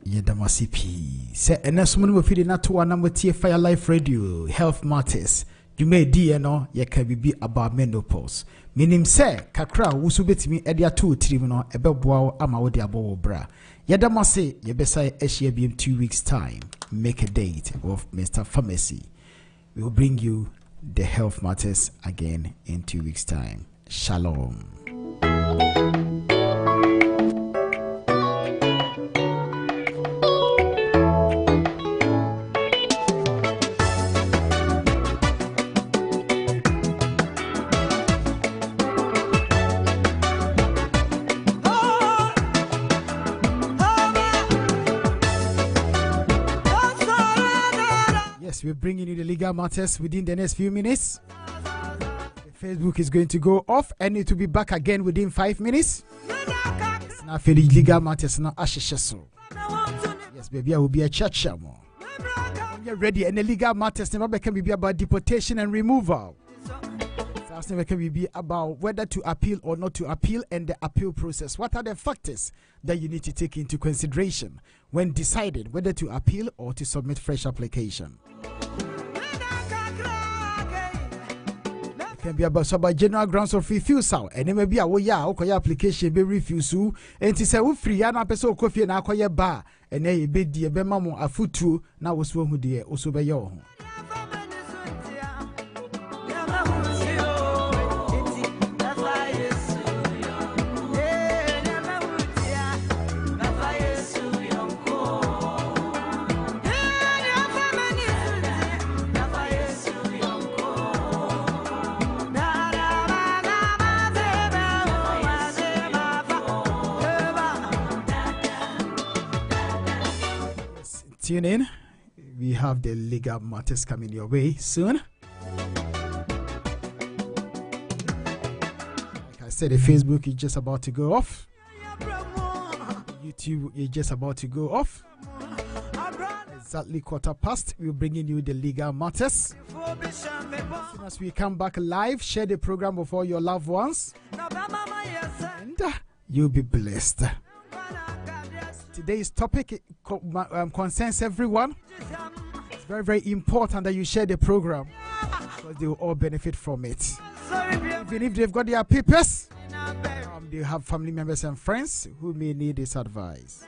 Yedamasipi. Say, and that's when we feed not to one number T Fire Life Radio, Health Matters. You may DNO, ye can be about menopause. Meaning, say, Kakra, who subit me edia 2 tribunal, a bebow, ama odi abo bra. Yedamasi, yebesai SHBM 2 weeks' time. Make a date of Mr. Pharmacy. We will bring you the Health Matters again in 2 weeks' time. Shalom. We're bringing you the legal matters within the next few minutes. Facebook is going to go off and it will be back again within 5 minutes. It's now for the legal matters now. Yes, baby, I will be a church. When you're ready, and the legal matters never can be about deportation and removal. It's never can be about whether to appeal or not to appeal and the appeal process. What are the factors that you need to take into consideration when deciding whether to appeal or to submit fresh application? It can be about general grounds of refusal, and it may be a way your application be refused, and to say we free and a person coffee and acquire bar, and a bid the bemamo a foot too. Now was one who dear also by your home. tune in. We have the legal matters coming your way soon. Like I said, the Facebook is just about to go off. YouTube is just about to go off. Exactly 15:15, we're bringing you the legal matters. As soon as we come back live, share the program with all your loved ones, and you'll be blessed. Today's topic concerns everyone. It's very, very important that you share the program because they will all benefit from it. Even if they've got their papers, they have family members and friends who may need this advice.